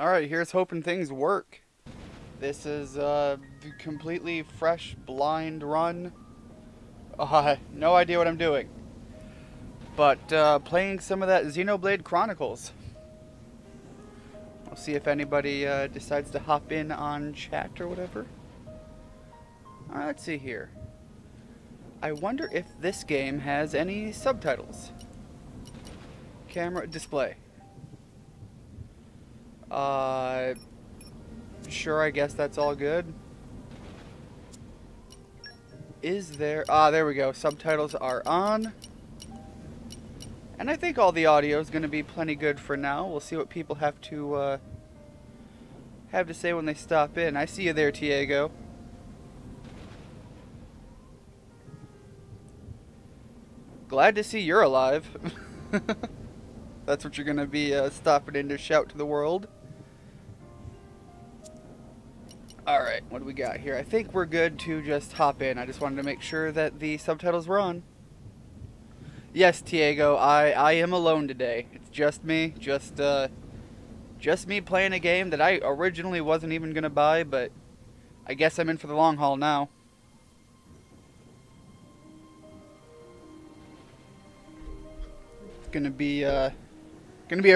Alright, here's hoping things work. This is a completely fresh, blind run. No idea what I'm doing. But playing some of that Xenoblade Chronicles. I'll see if anybody decides to hop in on chat or whatever. Alright, let's see here. I wonder if this game has any subtitles. Camera display. Sure, I guess that's all good. Is there... there we go. Subtitles are on. And I think all the audio is going to be plenty good for now. We'll see what people have to say when they stop in. I see you there, Tiago. Glad to see you're alive. That's what you're going to be stopping in to shout to the world. Alright, what do we got here? I think we're good to just hop in. I just wanted to make sure that the subtitles were on. Yes, Tiago, I am alone today. It's just me. Just me playing a game that I originally wasn't even going to buy, but I guess I'm in for the long haul now. It's gonna be a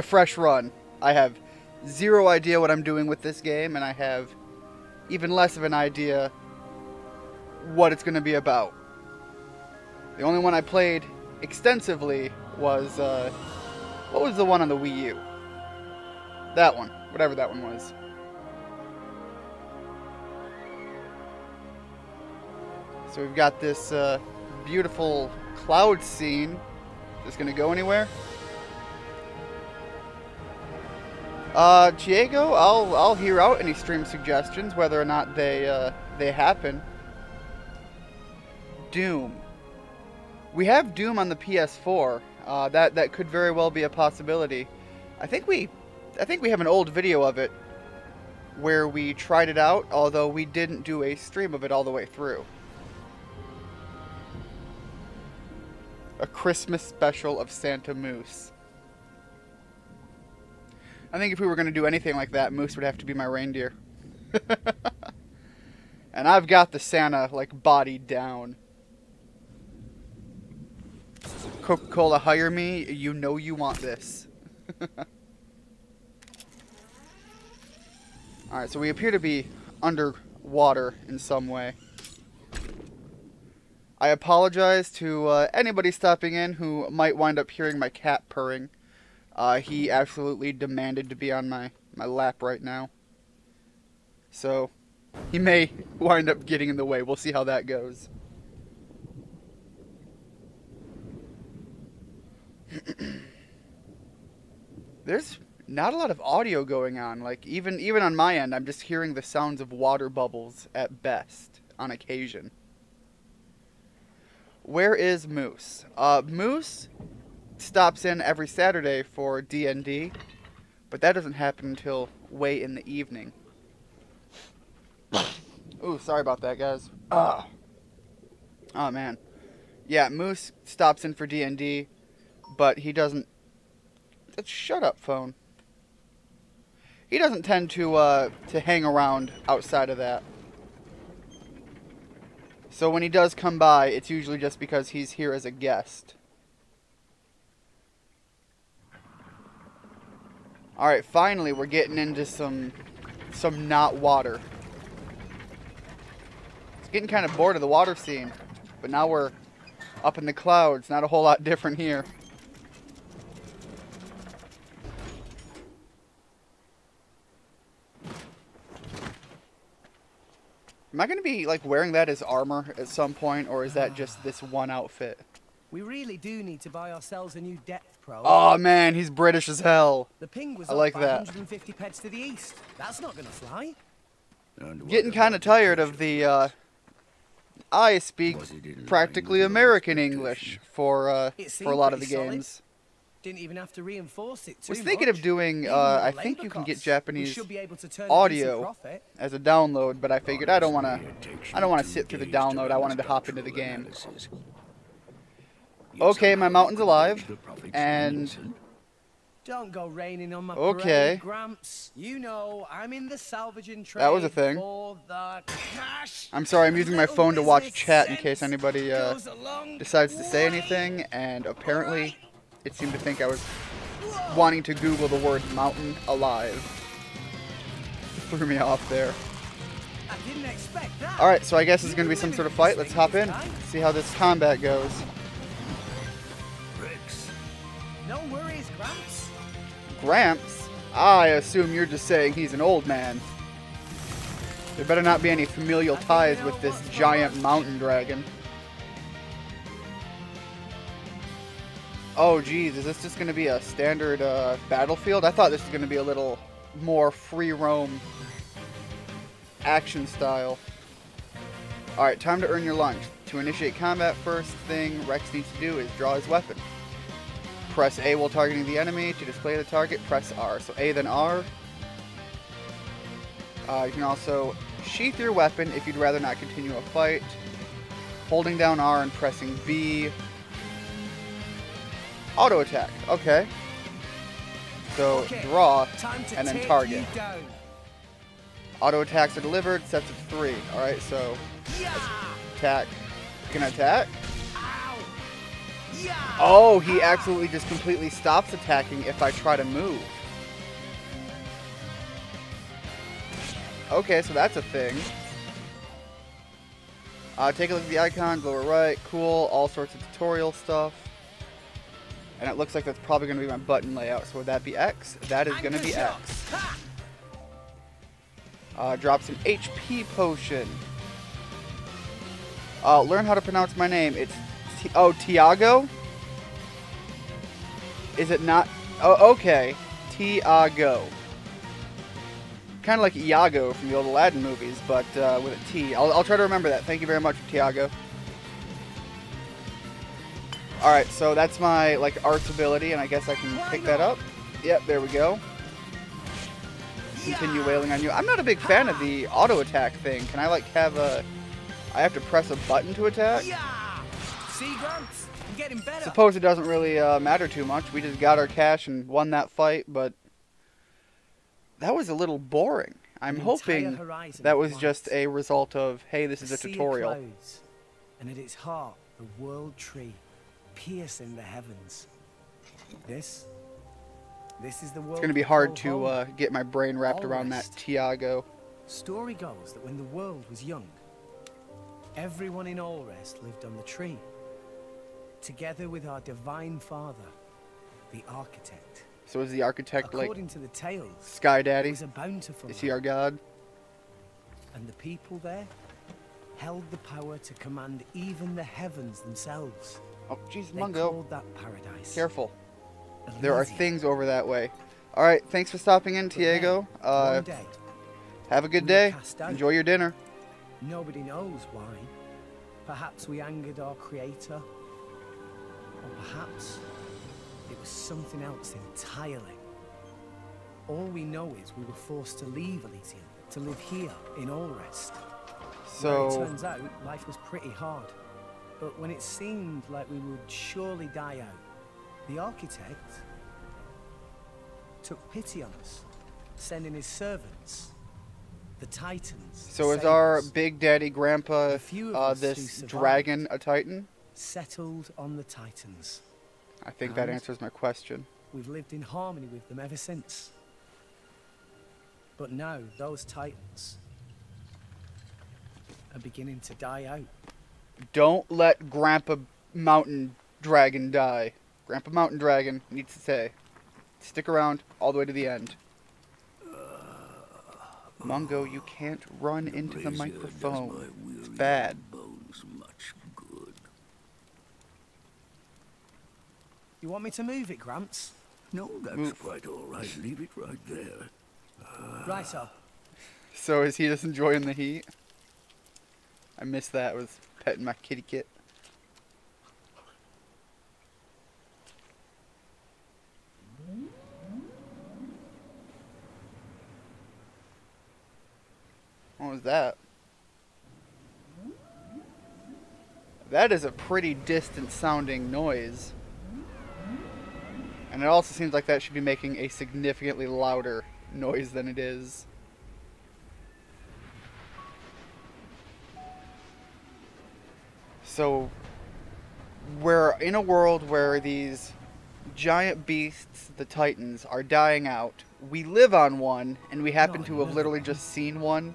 fresh run. I have zero idea what I'm doing with this game, and I have even less of an idea what it's gonna be about. The only one I played extensively was what was the one on the Wii U? That one, whatever that one was. So we've got this beautiful cloud scene. Is this gonna go anywhere? Diego, I'll hear out any stream suggestions, whether or not they happen. Doom. We have Doom on the PS4. That could very well be a possibility. I think we have an old video of it where we tried it out, although we didn't do a stream of it all the way through. A Christmas special of Santa Moose. I think if we were going to do anything like that, Moose would have to be my reindeer. And I've got the Santa, like, bodied down. Coca-Cola, hire me. You know you want this. Alright, so we appear to be underwater in some way. I apologize to anybody stopping in who might wind up hearing my cat purring. He absolutely demanded to be on my lap right now. So, he may wind up getting in the way. We'll see how that goes. There's not a lot of audio going on. Like, even on my end, I'm just hearing the sounds of water bubbles at best on occasion. Where is Moose? Moose stops in every Saturday for D&D, but that doesn't happen until way in the evening. Ooh, sorry about that, guys. Oh, man. Yeah, Moose stops in for D&D, but he doesn't... Shut up, phone. He doesn't tend to hang around outside of that. So when he does come by, it's usually just because he's here as a guest. Alright, finally we're getting into some not water. It's getting kind of bored of the water scene. But now we're up in the clouds. Not a whole lot different here. Am I going to be, like, wearing that as armor at some point, or is that just this one outfit? We really do need to buy ourselves a new depth probe. Oh, man, he's British as hell. The ping was I like up that. 150 peds to the east. That's not going to fly. Getting kind of tired of the, I speak practically American English for a lot of the games. Didn't even have to reinforce it too Was thinking much. of doing, Even I with think labour you can get costs, Japanese we should be able to turn a decent audio profit. as a download, but I figured I don't want to sit through the download. I wanted to hop into the game. Okay, my mountain's alive, and Don't go raining on my Okay. parade, Gramps. You know, I'm in the salvaging trade That was a thing. for the cash. I'm sorry, I'm using my phone to watch Business chat in case sense anybody goes a long decides to say way. anything, and apparently it seemed to think I was Whoa. wanting to Google the word mountain alive. Threw me off there. I didn't expect that. Alright, so I guess it's going to be some sort of fight. Let's hop in, see how this combat goes. Bricks. No worries, Gramps. Gramps? I assume you're just saying he's an old man. There better not be any familial ties with this giant mountain dragon. Oh geez, is this just going to be a standard battlefield? I thought this was going to be a little more free roam action style. Alright, time to earn your lunch. To initiate combat, first thing Rex needs to do is draw his weapon. Press A while targeting the enemy. To display the target, press R. So A then R. You can also sheath your weapon if you'd rather not continue a fight. Holding down R and pressing B. Auto attack. Okay. So Okay, draw time to and then take target. you down. Auto attacks are delivered. Sets of 3. Alright, so Yeah. attack. Can I attack? Ow. Yeah. Oh, he absolutely just completely stops attacking if I try to move. Okay, so that's a thing. Take a look at the icons, lower right. Cool, all sorts of tutorial stuff. And it looks like that's probably going to be my button layout. So would that be X? That is going to be X. Drop some HP potion. Learn how to pronounce my name. It's Tiago? Is it not? Oh, okay. Tiago. Kind of like Iago from the old Aladdin movies, but with a T. I'll try to remember that. Thank you very much, Tiago. Alright, so that's my arts ability, and I guess I can pick that up. Yep, there we go. Continue wailing on you. I'm not a big fan of the auto attack thing. Can I have a... I have to press a button to attack? See, Gramps? I'm getting better. Suppose it doesn't really matter too much. We just got our cash and won that fight, but that was a little boring. I'm hoping that was just a result of, hey, this is a tutorial. Clouds, and at its heart, the world tree, piercing the heavens. This is the world. It's going to be hard to get my brain wrapped around that Tiago. Story goes that when the world was young, everyone in Allrest lived on the tree, together with our divine father, the architect. So is the architect According to the tales, Sky he Daddy? was a bountiful Is he our god? and the people there held the power to command even the heavens themselves. Oh, jeez, They Mungo. called that paradise. Careful. There are Elysium. things over that way. Alright, thanks for stopping in, But then, Tiago. one day, Have a good we were day. cast out. Enjoy your dinner. Nobody knows why. Perhaps we angered our creator. Or perhaps it was something else entirely. All we know is we were forced to leave Elysium, to live here in Allrest. Well, it So, turns out life was pretty hard. But when it seemed like we would surely die out, the architect took pity on us, sending his servants, the Titans. so to is save our us. Big Daddy Grandpa, The few of us who this survived dragon, a Titan? settled on the Titans. I think that And- answers my question. We've lived in harmony with them ever since. But now those Titans are beginning to die out. Don't let Grandpa Mountain Dragon die. Grandpa Mountain Dragon needs to stay. Stick around all the way to the end. Mungo, you can't run into the microphone. It's bad. You want me to move it, Gramps? No, that's Move. quite all right. Leave it right there. Righto. So is he just enjoying the heat? I missed that. I was petting my kitty kit. What was that? That is a pretty distant sounding noise. And it also seems like that should be making a significantly louder noise than it is. So, we're in a world where these giant beasts, the Titans, are dying out. We live on one, and we happen Not to have another literally one. just seen one.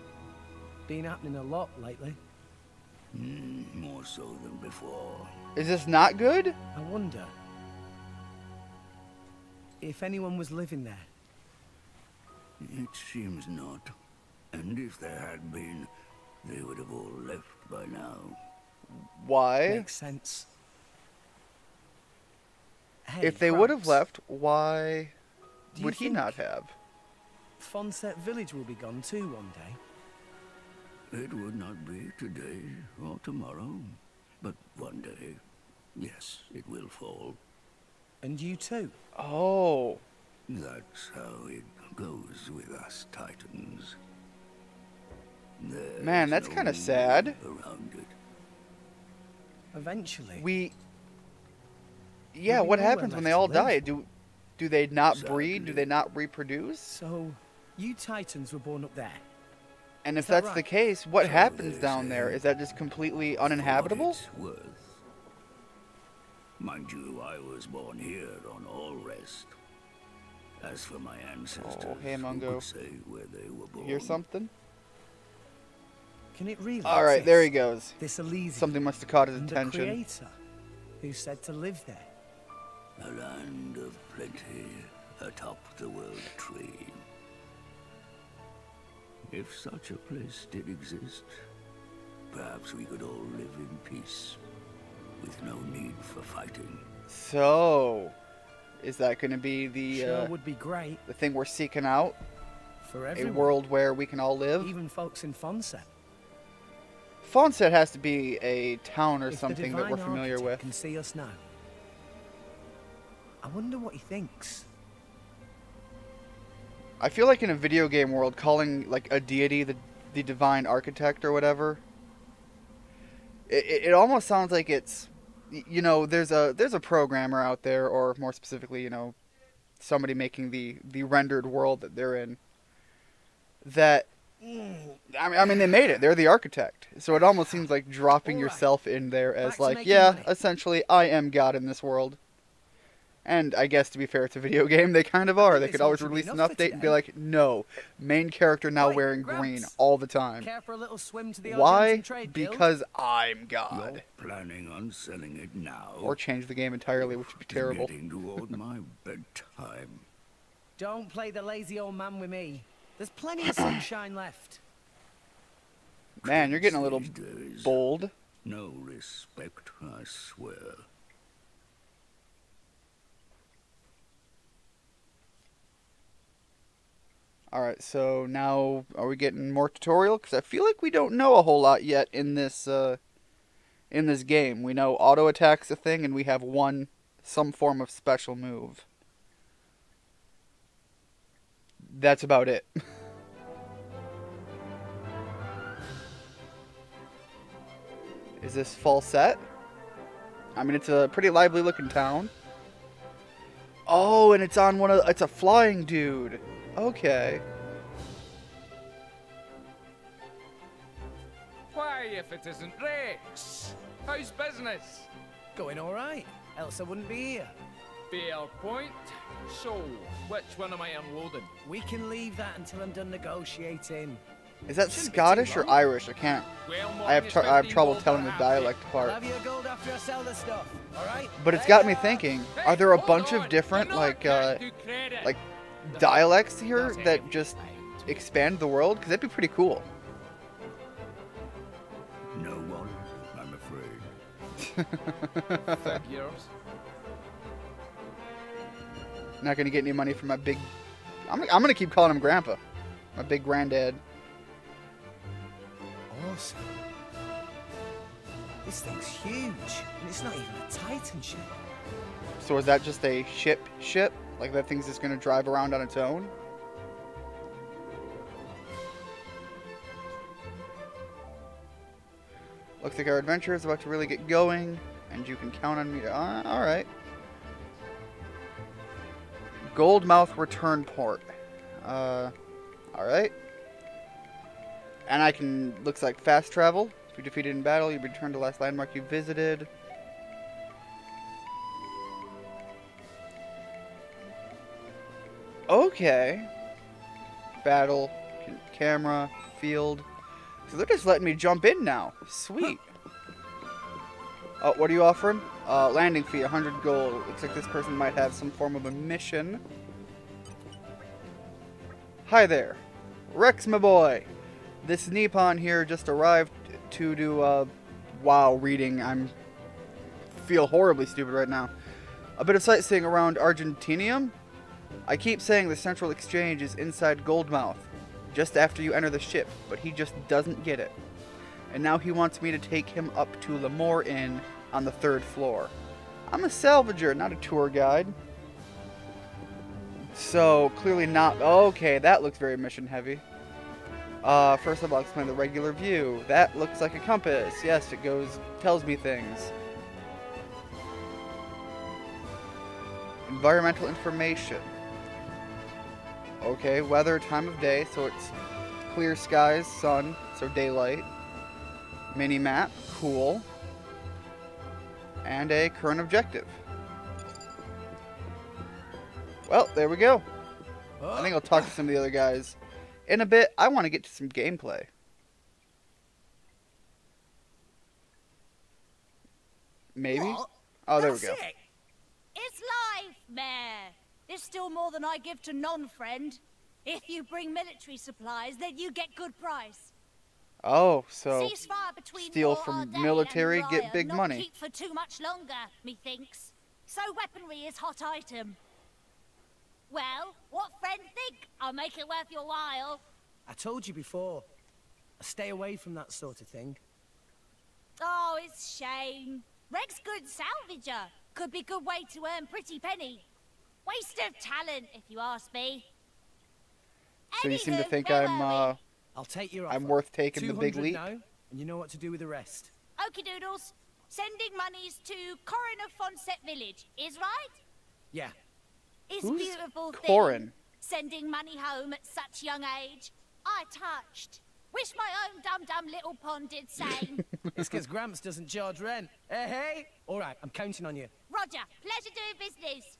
Been happening a lot lately. More so than before. Is this not good? I wonder if anyone was living there. It seems not. And if there had been, they would have all left by now. Why? Makes sense. Hey, If they would have Krabs, left, why do you would he think not have? Fonset Village will be gone too one day. It would not be today or tomorrow, but one day, yes, it will fall. And you too. Oh. That's how it goes with us Titans. Man, that's There's kinda no sad. way around it. Eventually. Yeah, There'll be what nowhere happens when left they to all live. die? Do they not breed? Do Exactly. they not reproduce? So, you Titans were born up there. And if Is that that's the right? case, what So happens they down there? say. Is that just completely For what uninhabitable? it's worth. Mind you, I was born here on all rest. As for my ancestors, Oh, hey, who Mungo. could say where they were born? Hear something? Can it really Alright, there he exist? goes. This Elysium. Something must have caught his and attention. the creator who said to live there. A land of plenty atop the world tree. If such a place did exist, perhaps we could all live in peace, with no need for fighting. So, is that going to be the Sure would be great the thing we're seeking out? for A everyone. world where we can all live? Even folks in Fonset. Fonset has to be a town or If the something that we're divine familiar architect with. can see us now. I wonder what he thinks. I feel like in a video game world, calling like a deity the divine architect or whatever, it almost sounds like it's, you know, there's a programmer out there, or more specifically, you know, somebody making the rendered world that they're in. That, I mean, they made it. They're the architect, so it almost seems like dropping All right. yourself in there Back as to like, making yeah, money. essentially, I am God in this world. And I guess, to be fair, it's a video game. They kind of are. think They this could always ought to be release an enough for update and be today. like, no, main character now Right, wearing Gramps. green all the time. Care for a little swim to the Why? Argentine Trade Guild? Because I'm God. You're planning on selling it now? Or change the game entirely, which would be It's terrible. getting toward my bedtime. Don't play the lazy old man with me. There's plenty of sunshine left. Man, you're getting a little These days, bold. No respect, I swear. Alright, so now are we getting more tutorial? Because I feel like we don't know a whole lot yet in this game. We know auto attack's a thing, and we have some form of special move. That's about it. Is this full set? I mean, it's a pretty lively looking town. Oh, and it's on it's a flying dude. Okay. Why, if it isn't Rex? How's business? Going all right, else I wouldn't be here. Fair point. So, which one am I unloading? We can leave that until I'm done negotiating. Is that Shouldn't be Scottish too or long. Irish? I can't. Well, I have trouble telling the half. dialect I'll apart. have your gold after I sell the stuff, all right? But it's got me Later. thinking: Hey, are there a hold bunch on. of different You know I can't do credit. like dialects here Doesn't that have just time. expand the world? Because that'd be pretty cool. No one, I'm afraid. Figures. Not gonna get any money from my big. I'm gonna keep calling him Grandpa, my big granddad. Awesome. This thing's huge, and it's not even a Titan ship. So is that just a ship? Like that thing's just gonna drive around on its own? Looks like our adventure is about to really get going, and you can count on me to. All right. Goldmouth return port. Alright. And I can, looks like fast travel. If you're defeated in battle, you return to the last landmark you visited. Okay. Battle, camera, field. So they're just letting me jump in now. Sweet. Oh, what are you offering? Landing fee, 100 gold. Looks like this person might have some form of a mission. Hi there. Rex, my boy. This Nippon here just arrived to do, wow, reading. Feel horribly stupid right now. A bit of sightseeing around Argentinium. I keep saying the Central Exchange is inside Goldmouth, just after you enter the ship, but he just doesn't get it. And now he wants me to take him up to Lemoore Inn on the 3rd floor. I'm a salvager, not a tour guide. So, clearly not... Okay, that looks very mission heavy. First of all, I'll explain the regular view. That looks like a compass. Yes, it tells me things. Environmental information. Okay, weather, time of day, so it's clear skies, sun, so daylight. Mini-map, cool. And a current objective. Well, there we go. I think I'll talk to some of the other guys in a bit. I want to get to some gameplay. Maybe? What? Oh, there we That's go. it. It's life, Mayor. There's still more than I give to non-friend. If you bring military supplies, then you get good price. Oh, so Ceasefire between steal War from Arday military, and get Riot, big not money. keep for too much longer, methinks. So weaponry is hot item. Well, what friend think? I'll make it worth your while. I told you before. I stay away from that sort of thing. Oh, it's shame. Reg's good salvager. Could be good way to earn pretty penny. Waste of talent, if you ask me. So you seem to Anywho, think I'll take your offer. I'm worth taking the big 200 leap? now, and you know what to do with the rest. Okie doodles. Sending monies to Corin of Fonset Village, is right? Yeah. It's Who's beautiful Corin? thing. Sending money home at such young age. I touched. Wish my own dum-dum little pond did same. It's because Gramps doesn't charge rent. Hey, hey! All right, I'm counting on you. Roger. Pleasure doing business.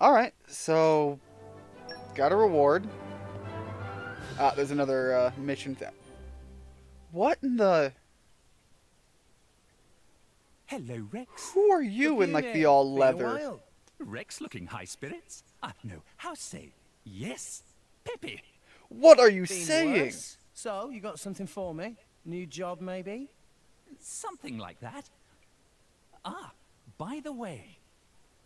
Alright, so got a reward. There's another mission. What in the... Hello, Rex. Who are you in like the all Been a leather? while. Rex looking high spirits? No, how say? Yes, Peppy. What are you Been saying? worse. So, you got something for me? New job, maybe? Something like that. By the way,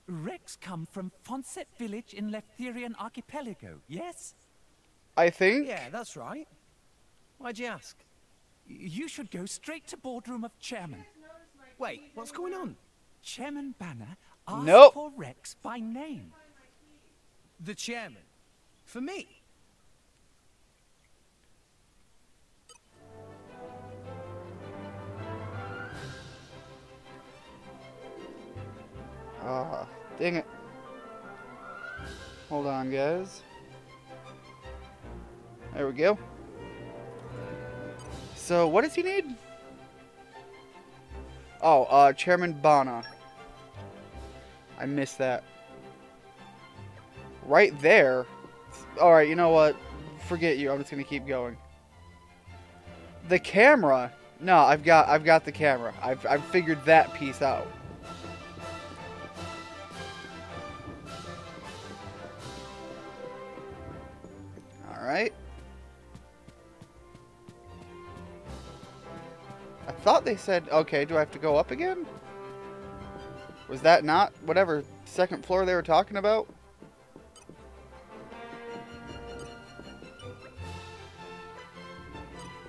Rex come from Fonset Village in Leftherian Archipelago, yes? I think. Yeah, that's right. Why'd you ask? You should go straight to boardroom of chairman. Wait, what's going on? Chairman Banner asked Nope. for Rex by name. The chairman. For me. Ah, dang it. Hold on, guys. There we go. So, what does he need? Oh, Chairman Bana. I missed that. Right there? Alright, you know what? Forget you. I'm just gonna keep going. The camera? No, I've got the camera. I've figured that piece out. Alright. I thought they said, okay, do I have to go up again? Was that not whatever second floor they were talking about?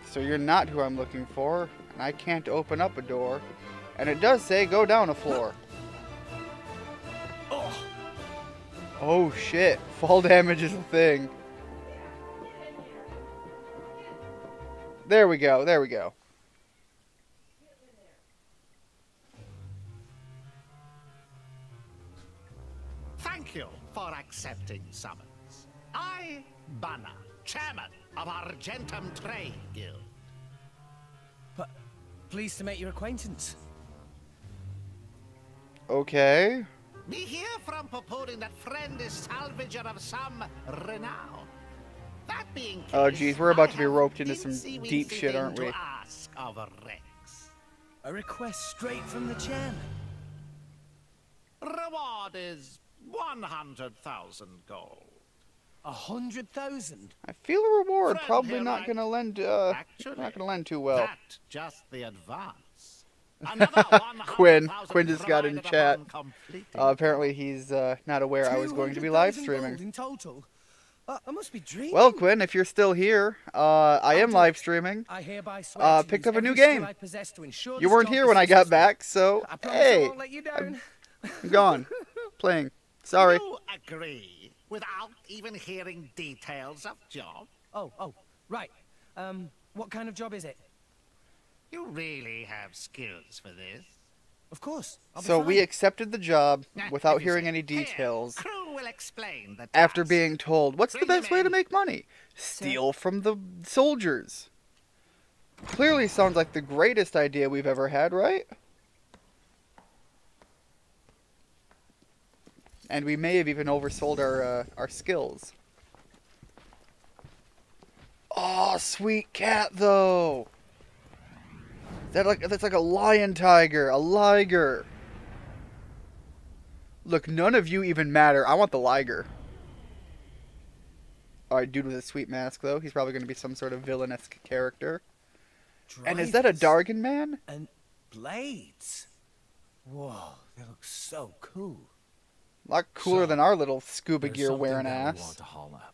So you're not who I'm looking for, and I can't open up a door. And it does say go down a floor. Oh shit, fall damage is a thing. There we go, there we go. Thank you for accepting summons. I, Banner, chairman of Argentum Trade Guild. But pleased to make your acquaintance. Okay. We hear from purporting that friend is salvager of some renown. That being case, Oh, geez, we're about to be I have roped into some dincy deep wincy shit, thing aren't we? to ask of Rex. A request straight from the chairman. Reward is 100,000 gold. 100,000. I feel a reward Friend probably here, not right? gonna lend Actually, not gonna lend too well. That just the advance. Another 100,000 Quinn just got in provided chat. upon completing Apparently he's not aware I was going to be live 200,000 streaming. gold in total. I must be dreaming. Well, Quinn, if you're still here, I am live streaming. I hereby swear to Picked use up a new every skill game. I possess to ensure You this weren't job here is when I got successful. back, so I promise I hey, won't let you down. I'm gone. Playing. Sorry. You agree without even hearing details of job? Oh, right. What kind of job is it? You really have skills for this? Of course. I'll be So we fine. accepted the job without If you hearing say, any "Here, details. crew will explain the After task." being told, what's the Bring them best way to in. make money? Steal from the soldiers. Clearly sounds like the greatest idea we've ever had, right? And we may have even oversold our skills. Oh, sweet cat, though. That's like a lion tiger, a liger. Look, none of you even matter. I want the liger. Alright, dude with a sweet mask, though. He's probably going to be some sort of villainous character. And is that a Drivers Dargan man? and blades. Whoa, they look so cool. A lot cooler So, than our little scuba There's gear something wearing that we ass. want to haul up.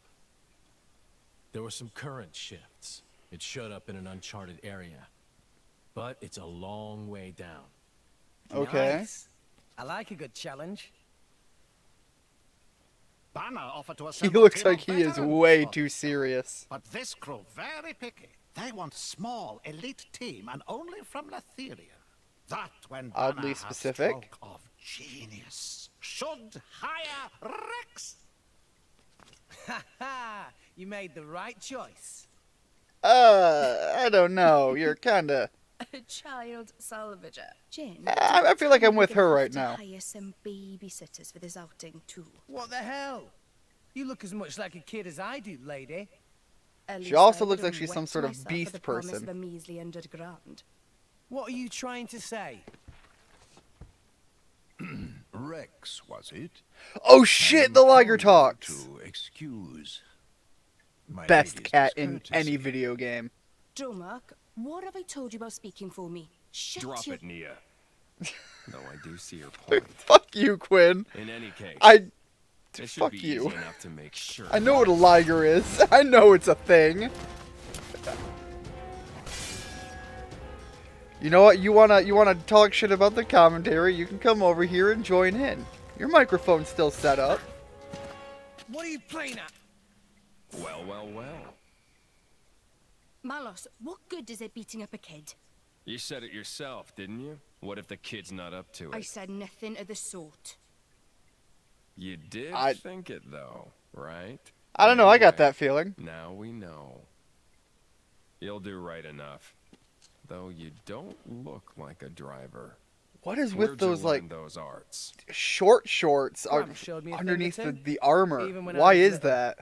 There were some current shifts. It showed up in an uncharted area. But it's a long way down. Okay. Nice. I like a good challenge. Banner offered to He assemble a looks team like of he is veterans way for too this job. serious. But this crew very picky. They want small, elite team and only from Letheria. That when Oddly Banner has specific. stroke of genius should hire Rex. Ha ha! You made the right choice. I don't know. You're kinda... A child salvager. Jane, I feel like I'm with her right now. hire some babysitters for this outing too. What the hell? You look as much like a kid as I do, lady. At She least also I looks like wouldn't she's some wet sort of myself beast for the promise person. of a measly underground. What are you trying to say? Rex, was it? Oh shit, the liger talks! To excuse. My Best lady's cat in discourtesy. any video game. Dromark, what have I told you about speaking for me? Shut Drop your... it, Nia. Though I do see your point. Fuck you, Quinn. In any case, I... it should Fuck be you. easy enough to make sure. I know what a liger is. I know it's a thing. You know what? You wanna talk shit about the commentary? You can come over here and join in. Your microphone's still set up. What are you playing at? Well, well, well. Malos, what good is it beating up a kid? You said it yourself, didn't you? What if the kid's not up to I it? said nothing of the sort. You did I- think it, though, right? I don't know. I got Anyway, that feeling. Now we know. You'll do right enough. Though you don't look like a driver. What is Where'd with you those like learn those arts? short shorts Graham showed me a thing or underneath two, the armor? even when I Why was is little. that?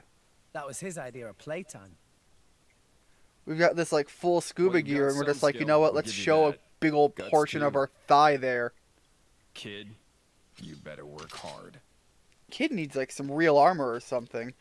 That was his idea of playtime. We've got this like full scuba Well, you gear, got and we're some just like, you skill, know what? I'll Let's give you show a that. big old Guts, portion of too. our thigh there. Kid, you better work hard. Kid needs like some real armor or something.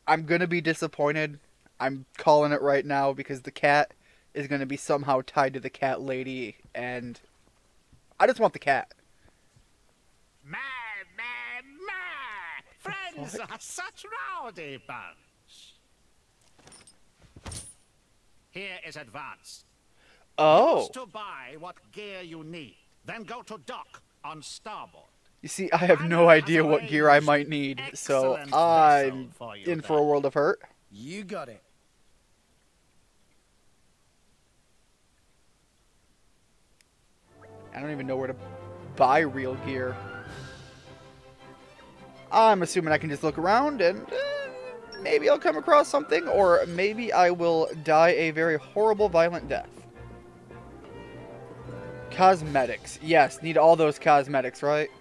I'm gonna be disappointed. I'm calling it right now because the cat is gonna be somehow tied to the cat lady, and I just want the cat. Mad, mad, mad! Friends are such rowdy bunch. Here is advance. Oh, Use to buy what gear you need. Then go to dock on starboard. you see, I have no idea what gear I might need, so Excellent I'm vessel for you in for a there. world of hurt. You got it. I don't even know where to buy real gear. I'm assuming I can just look around and maybe I'll come across something, or maybe I will die a very horrible, violent death. Cosmetics. Yes, need all those cosmetics, right?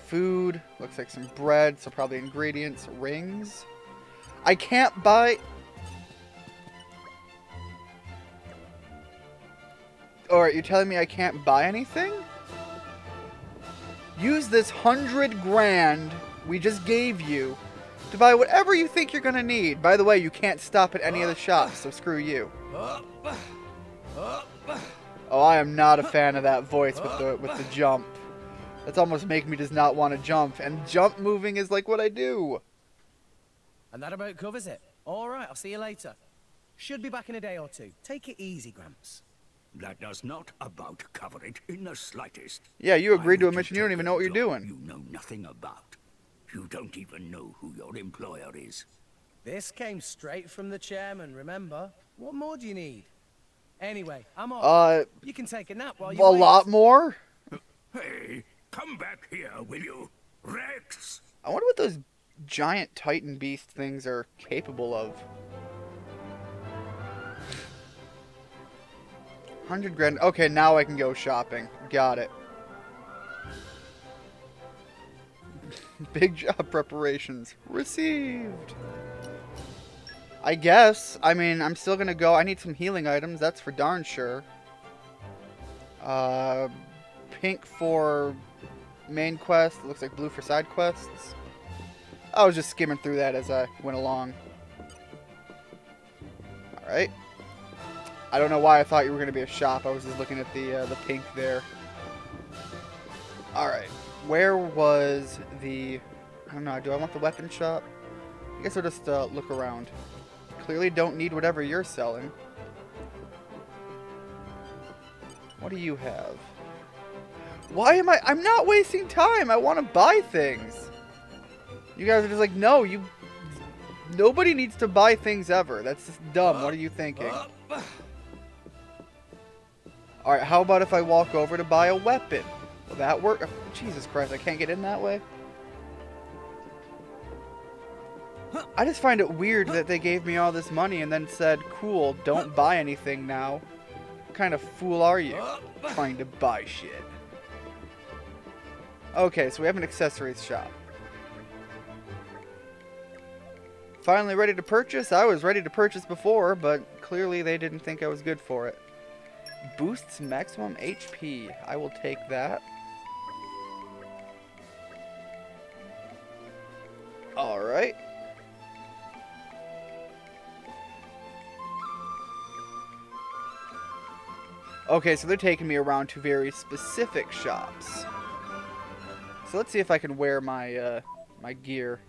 Food. Looks like some bread, so probably ingredients. Rings. I can't buy... Alright, you're telling me I can't buy anything? Use this 100 grand we just gave you to buy whatever you think you're gonna need. By the way, you can't stop at any of the shops, so screw you. Oh, I am not a fan of that voice with the jump. That's almost making me just not want to jump. And jump moving is like what I do. And that about covers it. All right, I'll see you later. Should be back in a day or two. Take it easy, Gramps. That does not about cover it in the slightest. Yeah, you agreed to a mission you don't even know what you're doing. You know nothing about. You don't even know who your employer is. This came straight from the chairman, remember? What more do you need? Anyway, I'm off. You can take a nap while you wait. A lot more? Hey, come back here, will you? Rex! I wonder what those giant Titan beast things are capable of. 100 grand. Okay, now I can go shopping. Got it. Big job preparations. Received. I guess. I mean, I'm still gonna go. I need some healing items. That's for darn sure. Pink for main quest. Looks like blue for side quests. I was just skimming through that as I went along. Alright. I don't know why I thought you were going to be a shop. I was just looking at the pink there. Alright. Where was the... I don't know. Do I want the weapon shop? I guess I'll just look around. Clearly don't need whatever you're selling. What do you have? Why am I... I'm not wasting time. I want to buy things. You guys are just like, no, you... Nobody needs to buy things ever. That's just dumb. What are you thinking? Alright, how about if I walk over to buy a weapon? Will that work? Oh, Jesus Christ, I can't get in that way? I just find it weird that they gave me all this money and then said, cool, don't buy anything now. What kind of fool are you? Trying to buy shit. Okay, so we have an accessories shop. Finally ready to purchase? I was ready to purchase before, but clearly they didn't think I was good for it. Boosts maximum HP. I will take that. Alright. Okay, so they're taking me around to very specific shops. So let's see if I can wear my my gear.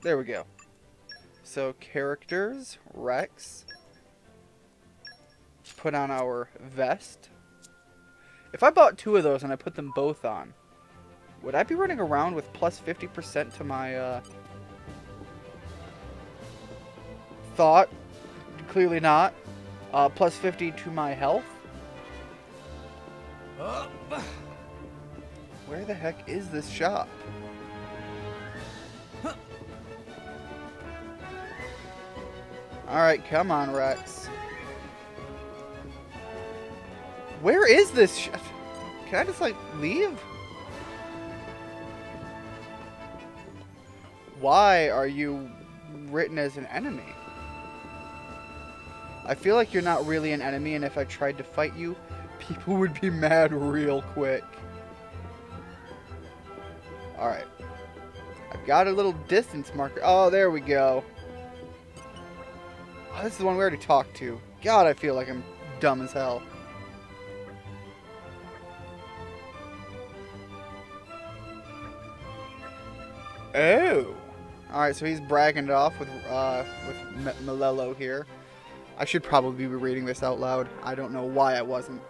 There we go. So characters, Rex. Put on our vest. If I bought 2 of those and I put them both on, would I be running around with plus 50% to my thought? Clearly not. Plus 50 to my health. Where the heck is this shop? Alright, come on, Rex. Where is this Can I just, like, leave? Why are you written as an enemy? I feel like you're not really an enemy, and if I tried to fight you, people would be mad real quick. Alright. I've got a little distance marker. Oh, there we go. Oh, this is the one we already talked to. God, I feel like I'm dumb as hell. Oh. Alright, so he's bragging it off with Malello here. I should probably be reading this out loud. I don't know why I wasn't.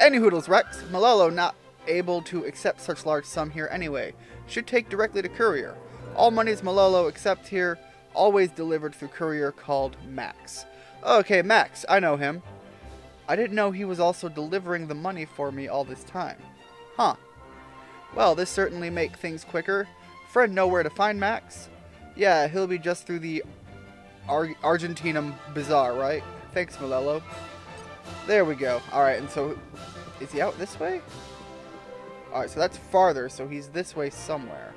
Any hoodles, Rex. Malello not able to accept such large sum here anyway. Should take directly to courier. All money is Malello except here. always delivered through courier called Max. Okay, Max, I know him. I didn't know he was also delivering the money for me all this time. Huh. Well, this certainly make things quicker. Friend know where to find Max? Yeah, he'll be just through the Argentinum Bazaar, right? Thanks, Malello. There we go. Alright, and so... Is he out this way? Alright, so that's farther, so he's this way somewhere.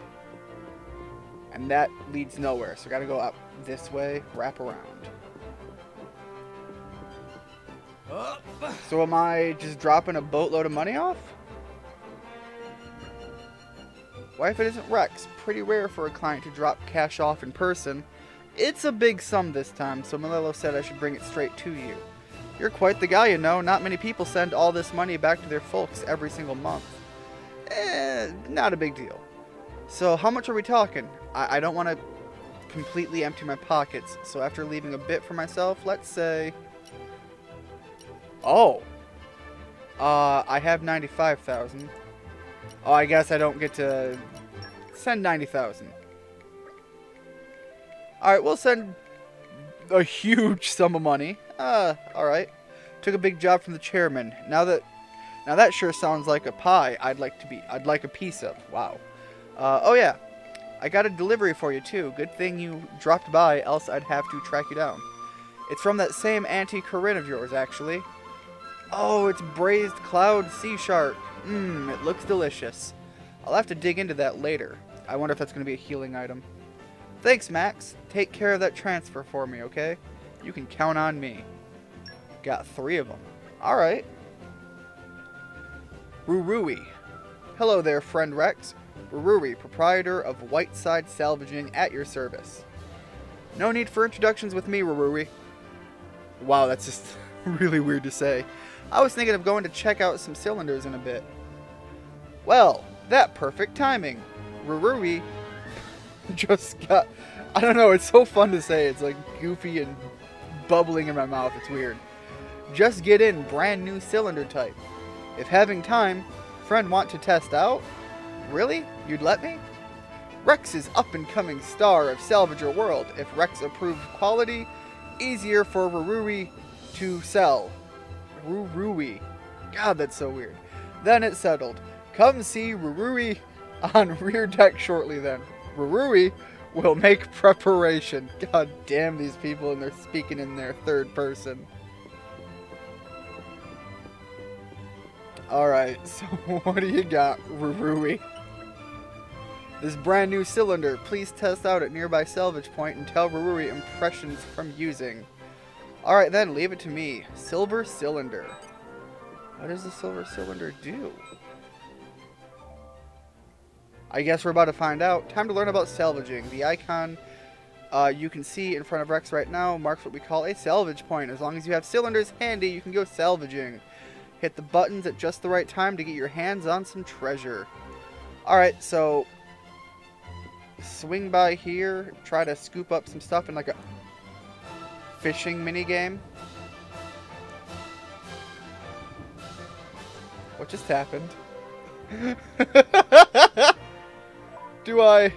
And that leads nowhere, so I gotta go up this way, wrap around. So am I just dropping a boatload of money off? Why if it isn't Rex? Pretty rare for a client to drop cash off in person. It's a big sum this time, so Malello said I should bring it straight to you. You're quite the guy, you know. Not many people send all this money back to their folks every single month. Not a big deal. So how much are we talking? I don't want to completely empty my pockets, so after leaving a bit for myself, let's say... Oh! I have 95,000. Oh, I guess I don't get to send 90,000. Alright, we'll send a huge sum of money. Alright. Took a big job from the chairman. Now that sure sounds like a pie I'd like a piece of. Wow. Oh yeah. I got a delivery for you too. Good thing you dropped by, else I'd have to track you down. It's from that same Auntie Corinne of yours, actually. Oh, it's braised cloud sea shark. Mmm, it looks delicious. I'll have to dig into that later. I wonder if that's going to be a healing item. Thanks, Max. Take care of that transfer for me, okay? You can count on me. Got 3 of them. Alright. Rurui. Hello there, friend Rex. Rurui, proprietor of Whiteside Salvaging at your service. No need for introductions with me, Rurui. Wow, that's just really weird to say. I was thinking of going to check out some cylinders in a bit. Well, that perfect timing. Rurui just got... I don't know, it's so fun to say. It's like goofy and bubbling in my mouth. It's weird. Just get in brand new cylinder type. If having time, friend want to test out? Really? You'd let me? Rex is up-and-coming star of Salvager World. If Rex approved quality, easier for Rurui to sell. Rurui. God, that's so weird. Then it's settled. Come see Rurui on rear deck shortly then. Rurui will make preparation. God damn these people, and they're speaking in their third person. Alright, so what do you got, Rurui? This brand new cylinder. Please test out at nearby salvage point and tell Rurui impressions from using. Alright then, leave it to me. Silver cylinder. What does the silver cylinder do? I guess we're about to find out. Time to learn about salvaging. The icon you can see in front of Rex right now marks what we call a salvage point. As long as you have cylinders handy, you can go salvaging. Hit the buttons at just the right time to get your hands on some treasure. Alright, so swing by here, try to scoop up some stuff in like a fishing minigame. What just happened? Do I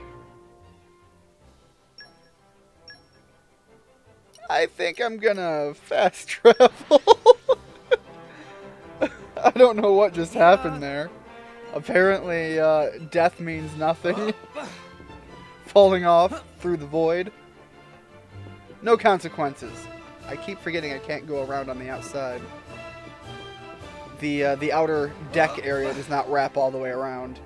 think I'm gonna fast travel. I don't know what just happened there. Apparently, death means nothing. Falling off through the void. No consequences. I keep forgetting I can't go around on the outside. The outer deck area does not wrap all the way around.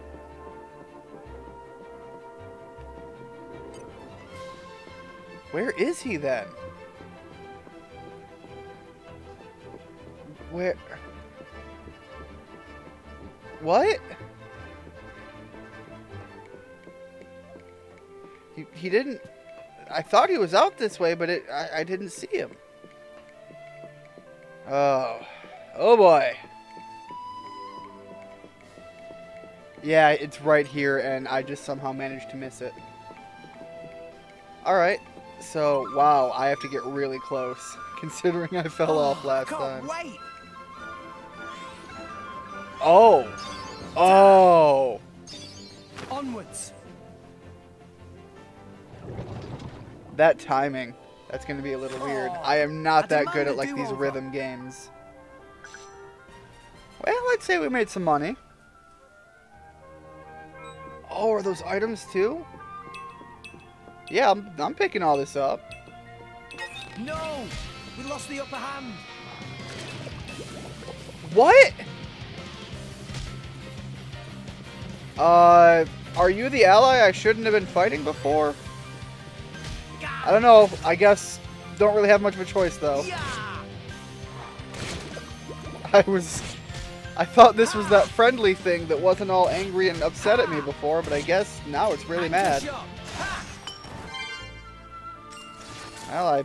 Where is he then? Where? What? He didn't... I thought he was out this way, but I didn't see him. Oh. Oh boy. Yeah, it's right here, and I just somehow managed to miss it. Alright. So, wow, I have to get really close, considering I fell off last time. Wait. Oh. Oh. Onwards. That timing. That's going to be a little weird. I am not that good at like these rhythm games. Well, I'd say we made some money. Oh, are those items too? Yeah, I'm picking all this up. No! We lost the upper hand! What? Are you the ally I shouldn't have been fighting before? I don't know. I guess don't really have much of a choice though. I thought this was that friendly thing that wasn't all angry and upset at me before, but I guess now it's really mad. Well, I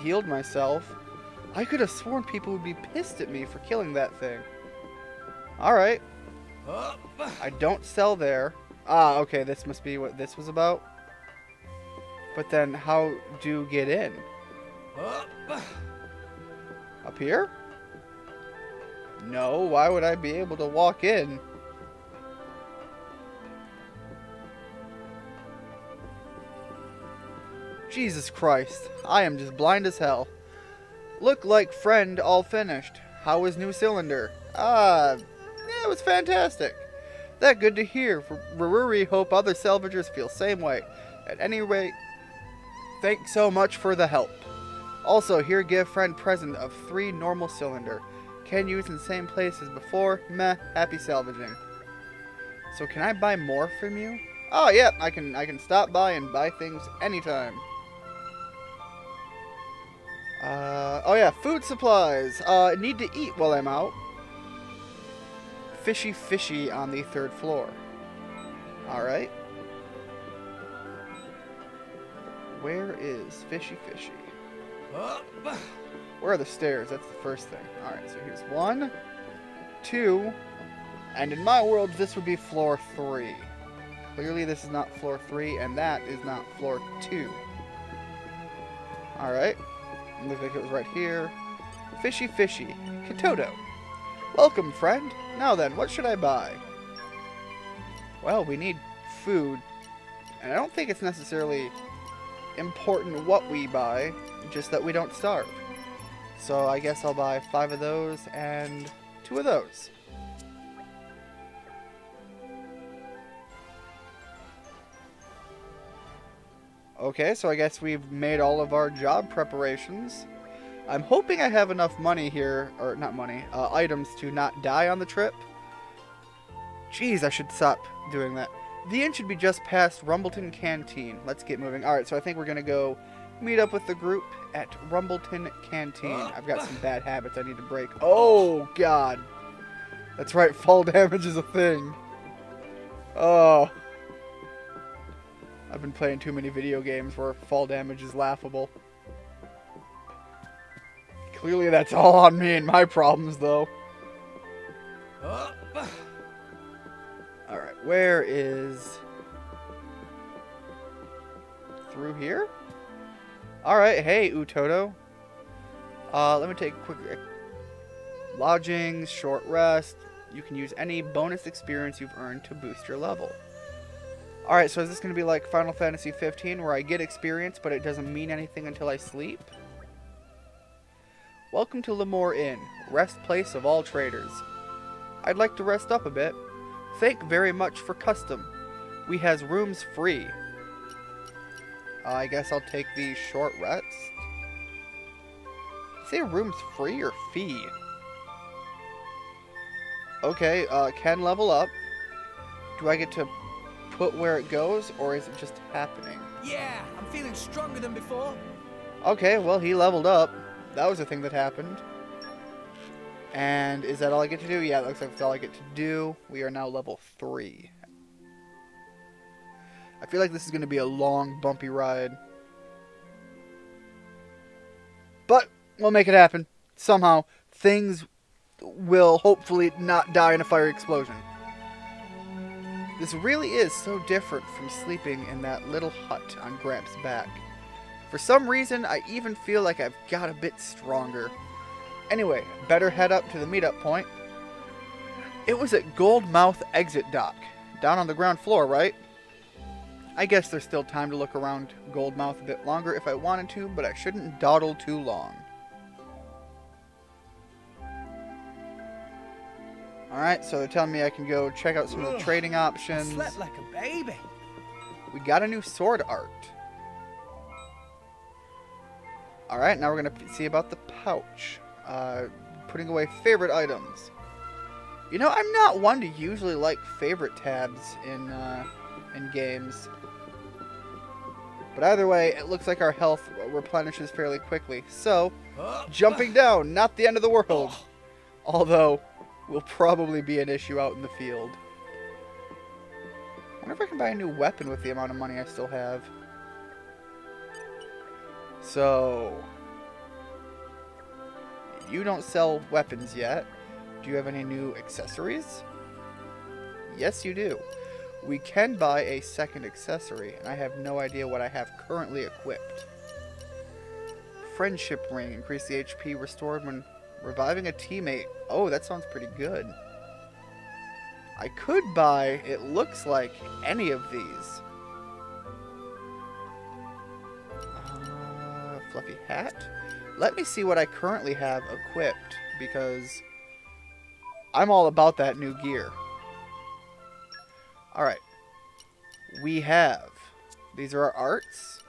healed myself. I could have sworn people would be pissed at me for killing that thing. Alright. I don't sell there. Ah, okay, this must be what this was about. But then, how do you get in? Up here? No, why would I be able to walk in? Jesus Christ, I am just blind as hell. Look like friend all finished. How was new cylinder? Yeah, it was fantastic. That good to hear. Rururi hope other salvagers feel same way. At any rate, thanks so much for the help. Also, here give friend present of 3 normal cylinder. Can use in same place as before. Meh, happy salvaging. So can I buy more from you? Oh yeah, I can stop by and buy things anytime. Oh yeah, food supplies. Need to eat while I'm out. Fishy fishy on the 3rd floor. Alright. Where is fishy fishy? Where are the stairs? That's the first thing. Alright, so here's 1, 2, and in my world this would be floor 3. Clearly this is not floor 3, and that is not floor 2. Alright. Looks like it was right here. Fishy fishy. Katoto. Welcome, friend. Now then, what should I buy? Well, we need food. And I don't think it's necessarily important what we buy, just that we don't starve. So I guess I'll buy 5 of those and 2 of those. Okay, so I guess we've made all of our job preparations. I'm hoping I have enough money here, or not money, items to not die on the trip. Jeez, I should stop doing that. The inn should be just past Rumbleton Canteen. Let's get moving. Alright, so I think we're going to go meet up with the group at Rumbleton Canteen. I've got some bad habits I need to break. Oh, God. That's right, fall damage is a thing. Oh. I've been playing too many video games where fall damage is laughable. Clearly that's all on me and my problems, though. Alright, where is... Through here? Alright, hey, Utoto. Let me take a quick... Lodgings, short rest. You can use any bonus experience you've earned to boost your level. Alright, so is this going to be like Final Fantasy 15 where I get experience but it doesn't mean anything until I sleep? Welcome to Lemore Inn, rest place of all traders. I'd like to rest up a bit. Thank very much for custom. We has rooms free. I guess I'll take the short rest. Say rooms free or fee? Okay, can level up. Do I get to put where it goes, or is it just happening? Yeah, I'm feeling stronger than before. Okay, well, he leveled up. That was a thing that happened. And is that all I get to do? Yeah, it looks like that's all I get to do. We are now level 3. I feel like this is going to be a long, bumpy ride. But we'll make it happen. Somehow, things will hopefully not die in a fiery explosion. This really is so different from sleeping in that little hut on Gramps' back. For some reason, I even feel like I've got a bit stronger. Anyway, better head up to the meetup point. It was at Goldmouth Exit Dock, down on the ground floor, right? I guess there's still time to look around Goldmouth a bit longer if I wanted to, but I shouldn't dawdle too long. Alright, so they're telling me I can go check out some of the trading options. I slept like a baby. We got a new sword art. Alright, now we're going to see about the pouch. Putting away favorite items. You know, I'm not one to usually like favorite tabs in games. But either way, it looks like our health replenishes fairly quickly. So, jumping down, not the end of the world. Although, will probably be an issue out in the field. I wonder if I can buy a new weapon with the amount of money I still have. So, you don't sell weapons yet. Do you have any new accessories? Yes, you do. We can buy a second accessory, and I have no idea what I have currently equipped. Friendship ring. Increase the HP restored when reviving a teammate. Oh, that sounds pretty good. I could buy, it looks like, any of these. Fluffy hat. Let me see what I currently have equipped, because I'm all about that new gear. Alright. We have, these are our arts.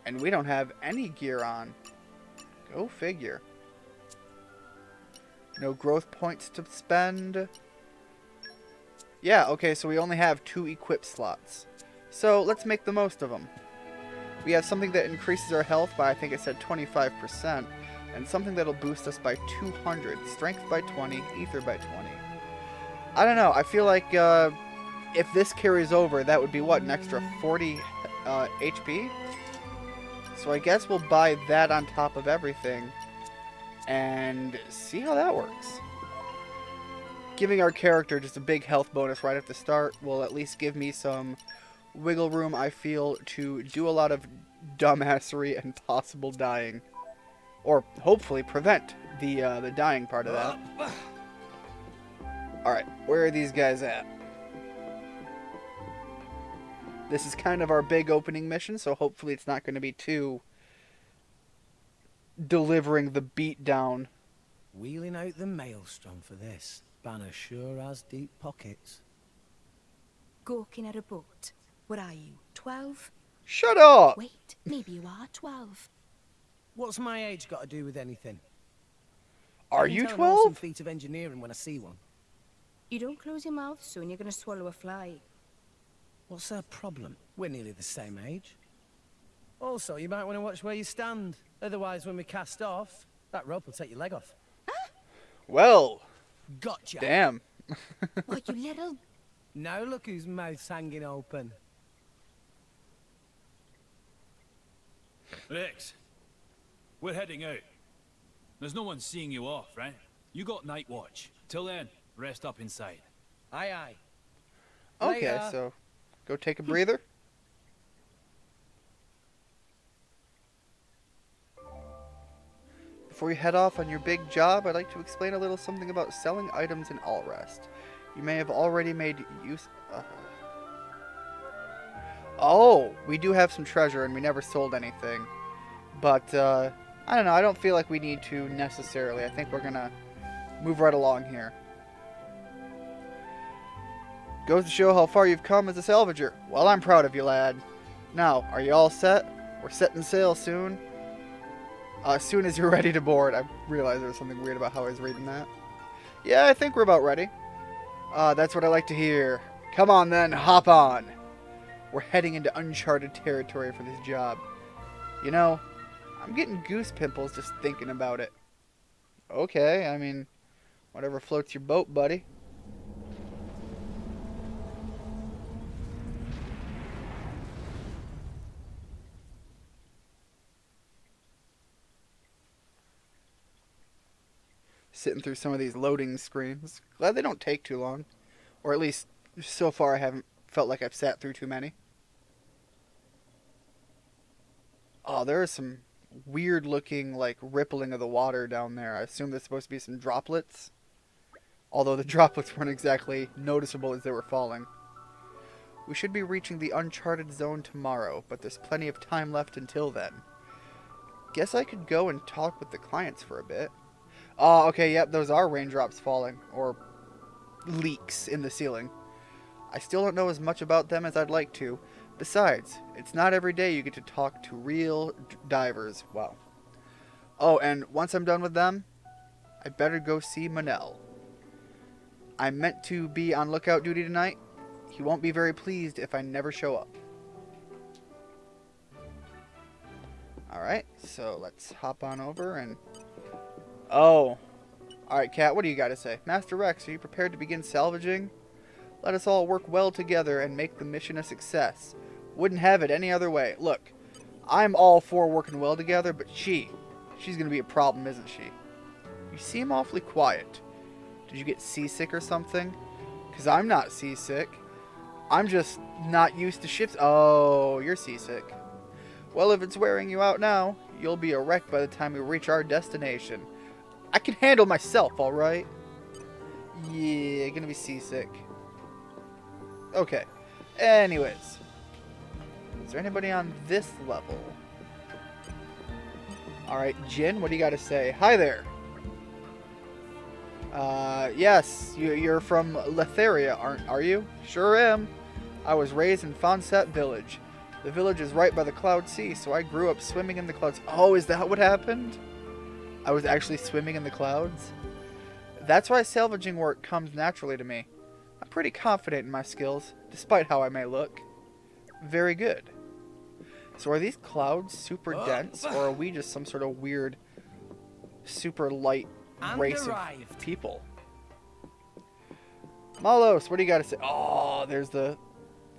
And we don't have any gear on. Go figure. No growth points to spend. Yeah, okay, so we only have 2 equip slots. So let's make the most of them. We have something that increases our health by, I think it said 25%, and something that'll boost us by 200, strength by 20, ether by 20. I don't know, I feel like if this carries over, that would be what, an extra 40 HP? So I guess we'll buy that on top of everything and see how that works. Giving our character just a big health bonus right at the start will at least give me some wiggle room, I feel, to do a lot of dumbassery and possible dying. Or hopefully prevent the dying part of that. Alright, where are these guys at? This is kind of our big opening mission, so hopefully it's not going to be too delivering the beat down. Wheeling out the maelstrom for this. Banner sure has deep pockets. Gawking at a boat. What are you, 12? Shut up! Wait, maybe you are 12. What's my age got to do with anything? Are you 12? Some feat of engineering when I see one. You don't close your mouth, soon you're gonna swallow a fly. What's her problem? We're nearly the same age. Also, you might want to watch where you stand. Otherwise, when we cast off, that rope will take your leg off. Huh? Well, gotcha. Damn. What, you little... Now look whose mouth's hanging open. Rex, we're heading out. There's no one seeing you off, right? You got night watch. Till then, rest up inside. Aye, aye. Okay, Later. so go take a breather. Before you head off on your big job, I'd like to explain a little something about selling items in Allrest. You may have already made use... Oh, we do have some treasure and we never sold anything. But, I don't know, I don't feel like we need to necessarily. I think we're gonna move right along here. Goes to show how far you've come as a salvager. Well, I'm proud of you, lad. Now, are you all set? We're setting sail soon. As soon as you're ready to board. I realized there was something weird about how I was reading that. Yeah, I think we're about ready. That's what I like to hear. Come on then, hop on. We're heading into uncharted territory for this job. You know, I'm getting goose pimples just thinking about it. Okay, I mean, whatever floats your boat, buddy. Sitting through some of these loading screens. Glad they don't take too long. Or at least, so far I haven't felt like I've sat through too many. Oh, there is some weird looking, like, rippling of the water down there. I assume there's supposed to be some droplets. Although the droplets weren't exactly noticeable as they were falling. We should be reaching the uncharted zone tomorrow, but there's plenty of time left until then. Guess I could go and talk with the clients for a bit. Oh, okay, yep, those are raindrops falling, or leaks in the ceiling. I still don't know as much about them as I'd like to. Besides, it's not every day you get to talk to real divers. Wow. Oh, and once I'm done with them, I better go see Manel. I'm meant to be on lookout duty tonight. He won't be very pleased if I never show up. Alright, so let's hop on over and... Oh. Alright, Kat, what do you got to say? Master Rex, are you prepared to begin salvaging? Let us all work well together and make the mission a success. Wouldn't have it any other way. Look, I'm all for working well together, but she's going to be a problem, isn't she? You seem awfully quiet. Did you get seasick or something? Because I'm not seasick. I'm just not used to ships. Oh, you're seasick. Well, if it's wearing you out now, you'll be a wreck by the time we reach our destination. I can handle myself, alright? Yeah, gonna be seasick. Okay. Anyways. Is there anybody on this level? Alright, Jin, what do you got to say? Hi there. Yes, you're from Letheria, are you? Sure am. I was raised in Fonset Village. The village is right by the Cloud Sea, so I grew up swimming in the clouds. Oh, is that what happened? I was actually swimming in the clouds? That's why salvaging work comes naturally to me. I'm pretty confident in my skills, despite how I may look. Very good. So are these clouds super dense, or are we just some sort of weird, super light race of people? Malos, what do you got to say? Oh, there's the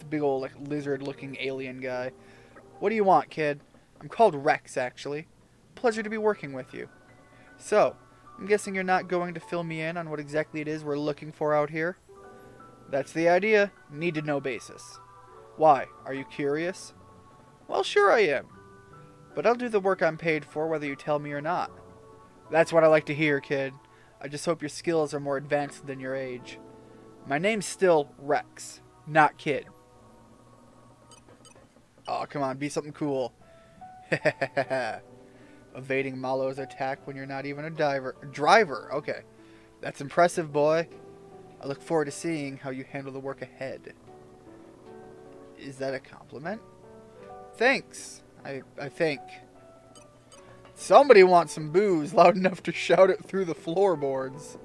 big old like lizard-looking alien guy. What do you want, kid? I'm called Rex, actually. Pleasure to be working with you. So, I'm guessing you're not going to fill me in on what exactly it is we're looking for out here? That's the idea. Need to know basis. Why? Are you curious? Well, sure I am. But I'll do the work I'm paid for whether you tell me or not. That's what I like to hear, kid. I just hope your skills are more advanced than your age. My name's still Rex, not Kid. Oh, come on, be something cool. Evading Malo's attack when you're not even a driver. Okay. That's impressive, boy. I look forward to seeing how you handle the work ahead. Is that a compliment? Thanks, I think. Somebody wants some booze loud enough to shout it through the floorboards.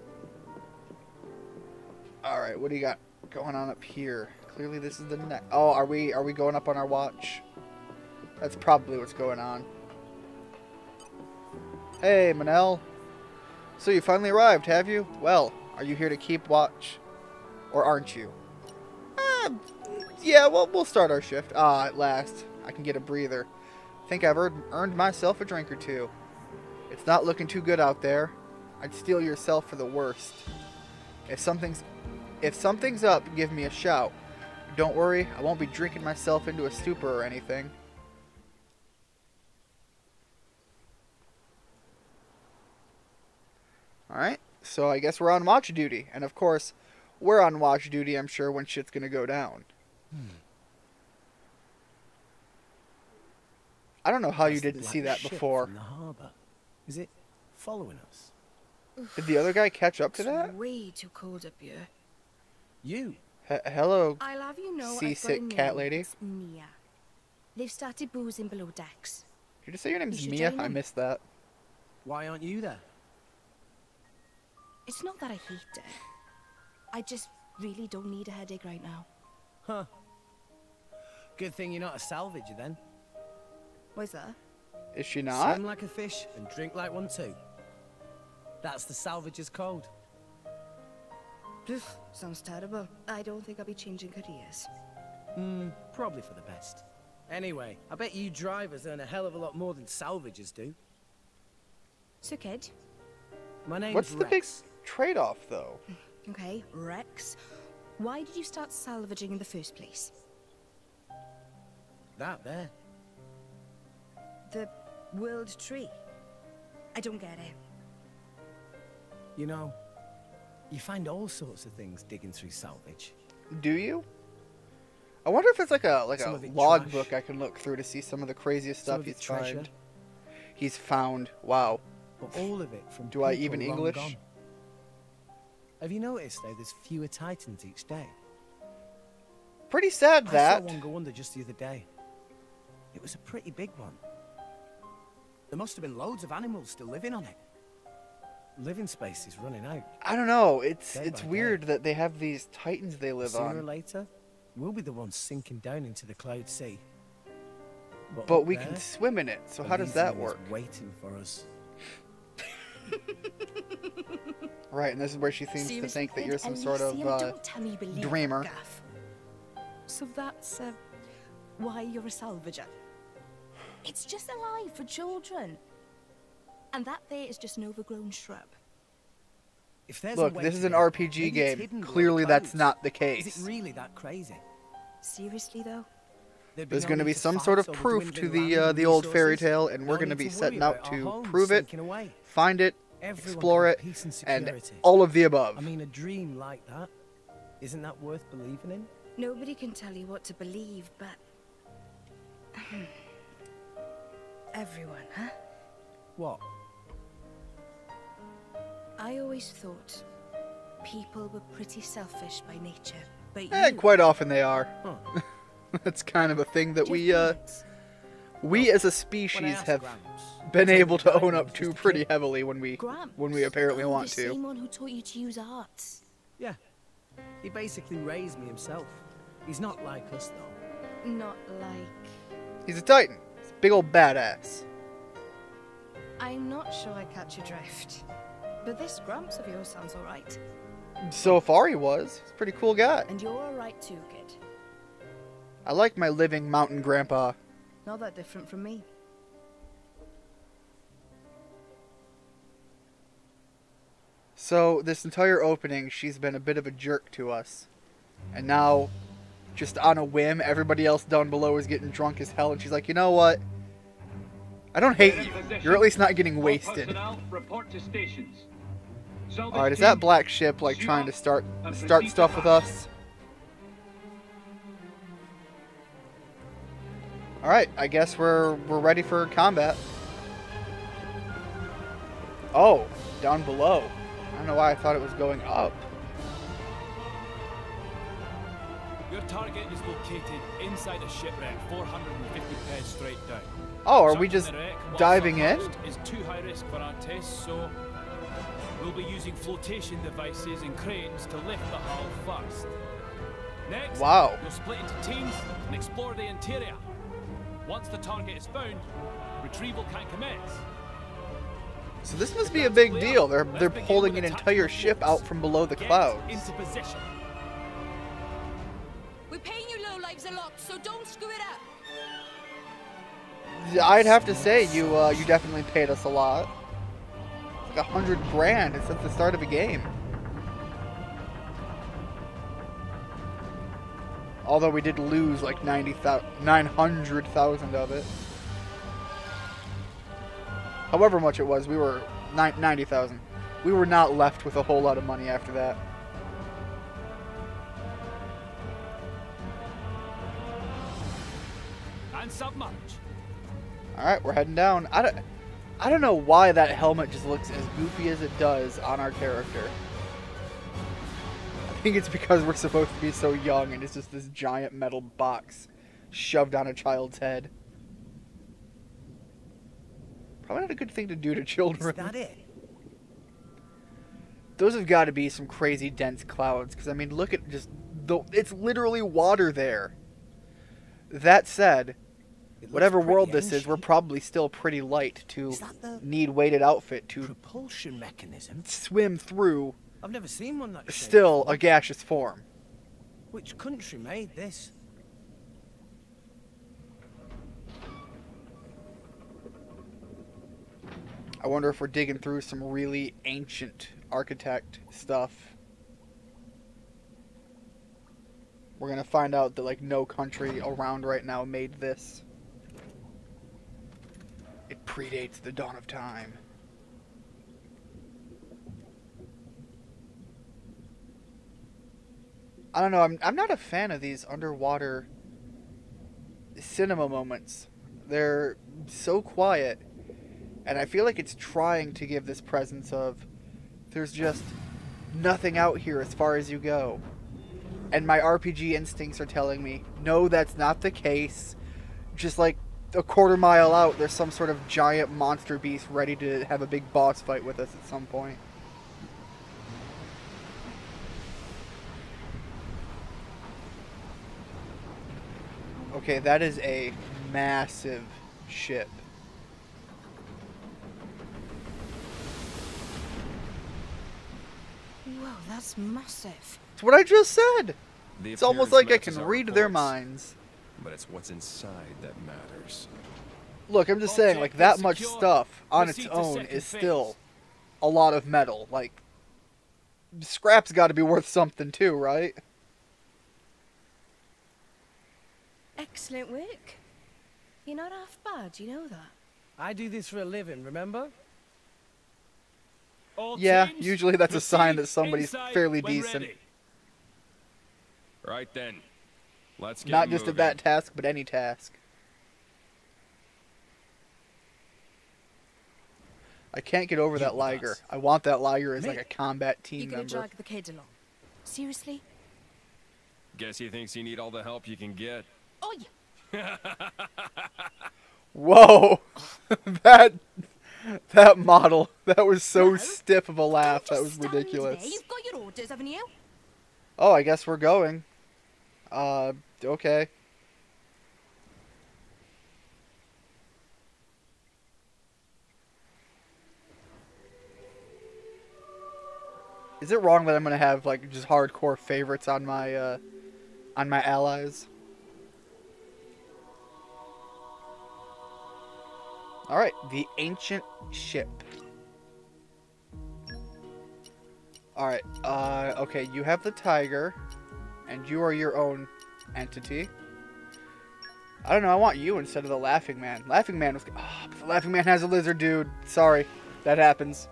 Alright, what do you got going on up here? Clearly this is the next... Oh, are we going up on our watch? That's probably what's going on. Hey, Manel. So you finally arrived, have you? Well, are you here to keep watch? Or aren't you? Yeah, well, we'll start our shift. Ah, at last. I can get a breather. Think I've earned myself a drink or two. It's not looking too good out there. I'd steal yourself for the worst. If something's up, give me a shout. Don't worry, I won't be drinking myself into a stupor or anything. Alright, so I guess we're on watch duty. And of course, we're on watch duty, I'm sure, when shit's gonna go down. I don't know how you didn't see that before. From the harbor. Is it following us? Did the other guy catch up to that? It's way too cold up here. You? Hello, I'll have you know seasick cat lady. It's Mia. They've started boozing below decks. Did you just say your name's You should Mia? join I them. missed that. Why aren't you there? It's not that I hate it. I just really don't need a headache right now. Huh. Good thing you're not a salvager then. Why's that? Is she not? Swim like a fish and drink like one too. That's the salvager's code. Poof, sounds terrible. I don't think I'll be changing careers. Probably for the best. Anyway, I bet you drivers earn a hell of a lot more than salvagers do. So, kid. My name's What's the big Rex. trade-off, though? Okay, Rex. Why did you start salvaging in the first place? That there. The world tree. I don't get it. You know, you find all sorts of things digging through salvage. Do you? I wonder if it's like a Some of it log trash. book I can look through to see some of the craziest Some stuff of it he's treasure. found. He's found. Wow. But all of it from Do I people even long English? gone. Have you noticed though there's fewer titans each day? Pretty sad I that. saw one go under just the other day. It was a pretty big one. There must have been loads of animals still living on it. Living space is running out. I don't know. It's Day by weird that they have these titans they live Sooner or on. later, we'll be the ones sinking down into the cloud sea. But up we there, can swim in it. So how does that Elysium is work? waiting for us. Right, and this is where she seems to think that you're some sort of Don't tell me you believe that, dreamer. Gaff. So that's why you're a salvager. It's just a lie for children. And that there is just an overgrown shrub. If there's Look, a way this to is an get it, RPG maybe it's game. hidden below Clearly the that's clouds. not the Is case. it really that crazy? Seriously though? There'd There's no going to need be to some fight sort of over proof to dwindling the land and old fairy resources. tale, and we're No going to need be worry setting about out our to homes prove it, sinking away. find it, Everyone explore can it, have peace and and security. all of the above. I mean, a dream like that, isn't that worth believing in? Nobody can tell you what to believe, but... Everyone, huh? What? I always thought people were pretty selfish by nature. But you... Quite often they are. Huh. That's kind of a thing that Do you we think as a When I species asked have Gramps, been he told able me to Diamond own up was to just a pretty kid. heavily when we Gramps? apparently Oh, want the to. same one who taught you to use arts. Yeah. He basically raised me himself. He's not like us, though. Not like... He's a titan. He's a big old badass. I'm not sure I catch your drift. But this Gramps of yours sounds alright. So far he was. He's a pretty cool guy. And you're alright too, kid. I like my living mountain grandpa. Not that different from me. So this entire opening, she's been a bit of a jerk to us. And now, just on a whim, everybody else down below is getting drunk as hell, and she's like, you know what? I don't hate you. You're at least not getting wasted. Alright, is that black ship like trying to start stuff with us? Alright, I guess we're ready for combat. Oh, down below. I don't know why I thought it was going up. Your target is located inside a shipwreck 450 pairs straight down. Oh, are we just Searching the wreck while diving in? submerged is too high risk for our tests, so we'll be using flotation devices and cranes to lift the hull first. Next, Wow. you'll split into teams and explore the interior. Once the target is found, retrieval can commence. So this must be a big deal. They're pulling an entire ship out from below the clouds. Into position. We're paying you lowlives a lot, so don't screw it up. I'd have to say you definitely paid us a lot. It's like $100 grand since the start of a game. Although we did lose like 900,000 of it. However much it was, we were 90,000. We were not left with a whole lot of money after that. And submerge. Alright, we're heading down. I don't know why that helmet just looks as goofy as it does on our character. I think it's because we're supposed to be so young and it's just this giant metal box shoved on a child's head. Probably not a good thing to do to children. Is that it? Those have got to be some crazy dense clouds, because I mean, look at just it's literally water there. That said, whatever world this is, we're probably still pretty light to need weighted outfit to propulsion mechanism swim through. I've never seen one that shape Still before. a gaseous form. Which country made this? I wonder if we're digging through some really ancient architect stuff. We're gonna find out that like no country around right now made this. It predates the dawn of time. I don't know, I'm not a fan of these underwater cinema moments. They're so quiet, and I feel like it's trying to give this presence of there's just nothing out here as far as you go. And my RPG instincts are telling me, no, that's not the case. Just like a quarter mile out, there's some sort of giant monster beast ready to have a big boss fight with us at some point. Okay, that is a massive ship. Whoa, that's massive. It's what I just said. The It's almost appearance like I matches can our read their reports, minds. But it's what's inside that matters. Look, I'm just saying, like, that much secure. stuff on its Proceed to own second is phase. still a lot of metal. Like, scrap's got to be worth something too, right? Excellent work. You're not half bad, you know that. I do this for a living, remember? All Yeah, teams, usually that's a sign that proceed somebody's inside fairly when decent. ready. Right then. Let's get Not just at moving. that task, but any task. I can't get over that with Liger. us. I want that Liger as Me? like a combat You're team gonna member. drag the kid along. Seriously? Guess he thinks you need all the help you can get. Oh, yeah. Whoa! that model. That was so No, stiff of a laugh. Don't That just was stand ridiculous. there. You've got your orders, haven't you? Oh, I guess we're going. Okay. Is it wrong that I'm gonna have like just hardcore favorites on my allies? All right, the ancient ship. All right. Okay, you have the tiger, and you are your own entity. I don't know. I want you instead of the Laughing Man. Laughing Man was. Oh, but the Laughing Man has a lizard, dude. Sorry, that happens.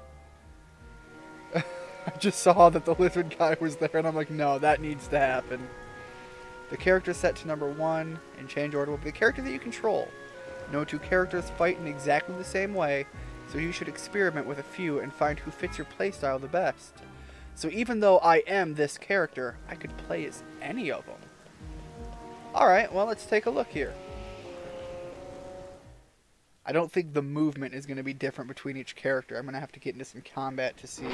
I just saw that the lizard guy was there, and I'm like, no, that needs to happen. The character set to number 1 in change order will be the character that you control. No two characters fight in exactly the same way, so you should experiment with a few and find who fits your playstyle the best. So even though I am this character, I could play as any of them. Alright, well, let's take a look here. I don't think the movement is going to be different between each character. I'm going to have to get into some combat to see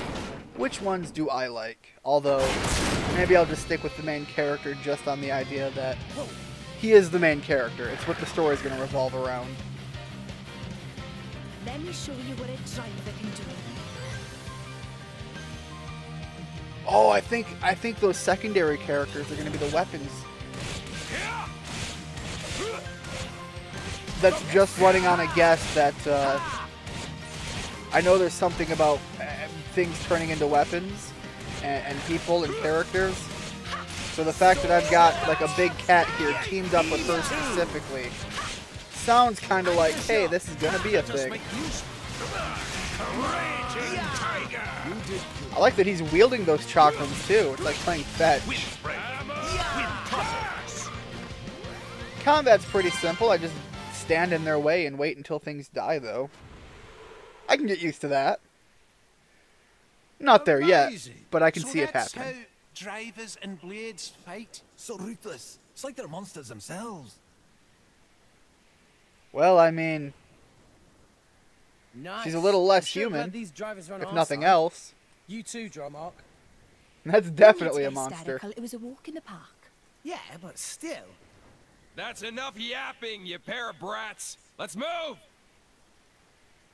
which ones do I like. Although, maybe I'll just stick with the main character just on the idea that he is the main character. It's what the story is going to revolve around. Let me show you what a driver can do. Oh, I think those secondary characters are going to be the weapons. That's just running on a guess that I know there's something about things turning into weapons and people and characters. So the fact that I've got like a big cat here teamed up with her specifically sounds kind of like, hey, this is going to be a thing. I like that he's wielding those chakrams too. It's like playing fetch. Combat's pretty simple. I just stand in their way and wait until things die, though. I can get used to that. Not there yet, but I can see it happen. How drivers and blades fight. So ruthless. It's like they're monsters themselves. Well, I mean, Nice. she's a little less I'm sure glad human, these drivers are on if our nothing side. else. You too, Dromark. That's definitely a Don't be monster. hysterical. It was a walk in the park. Yeah, but still. That's enough yapping, you pair of brats. Let's move!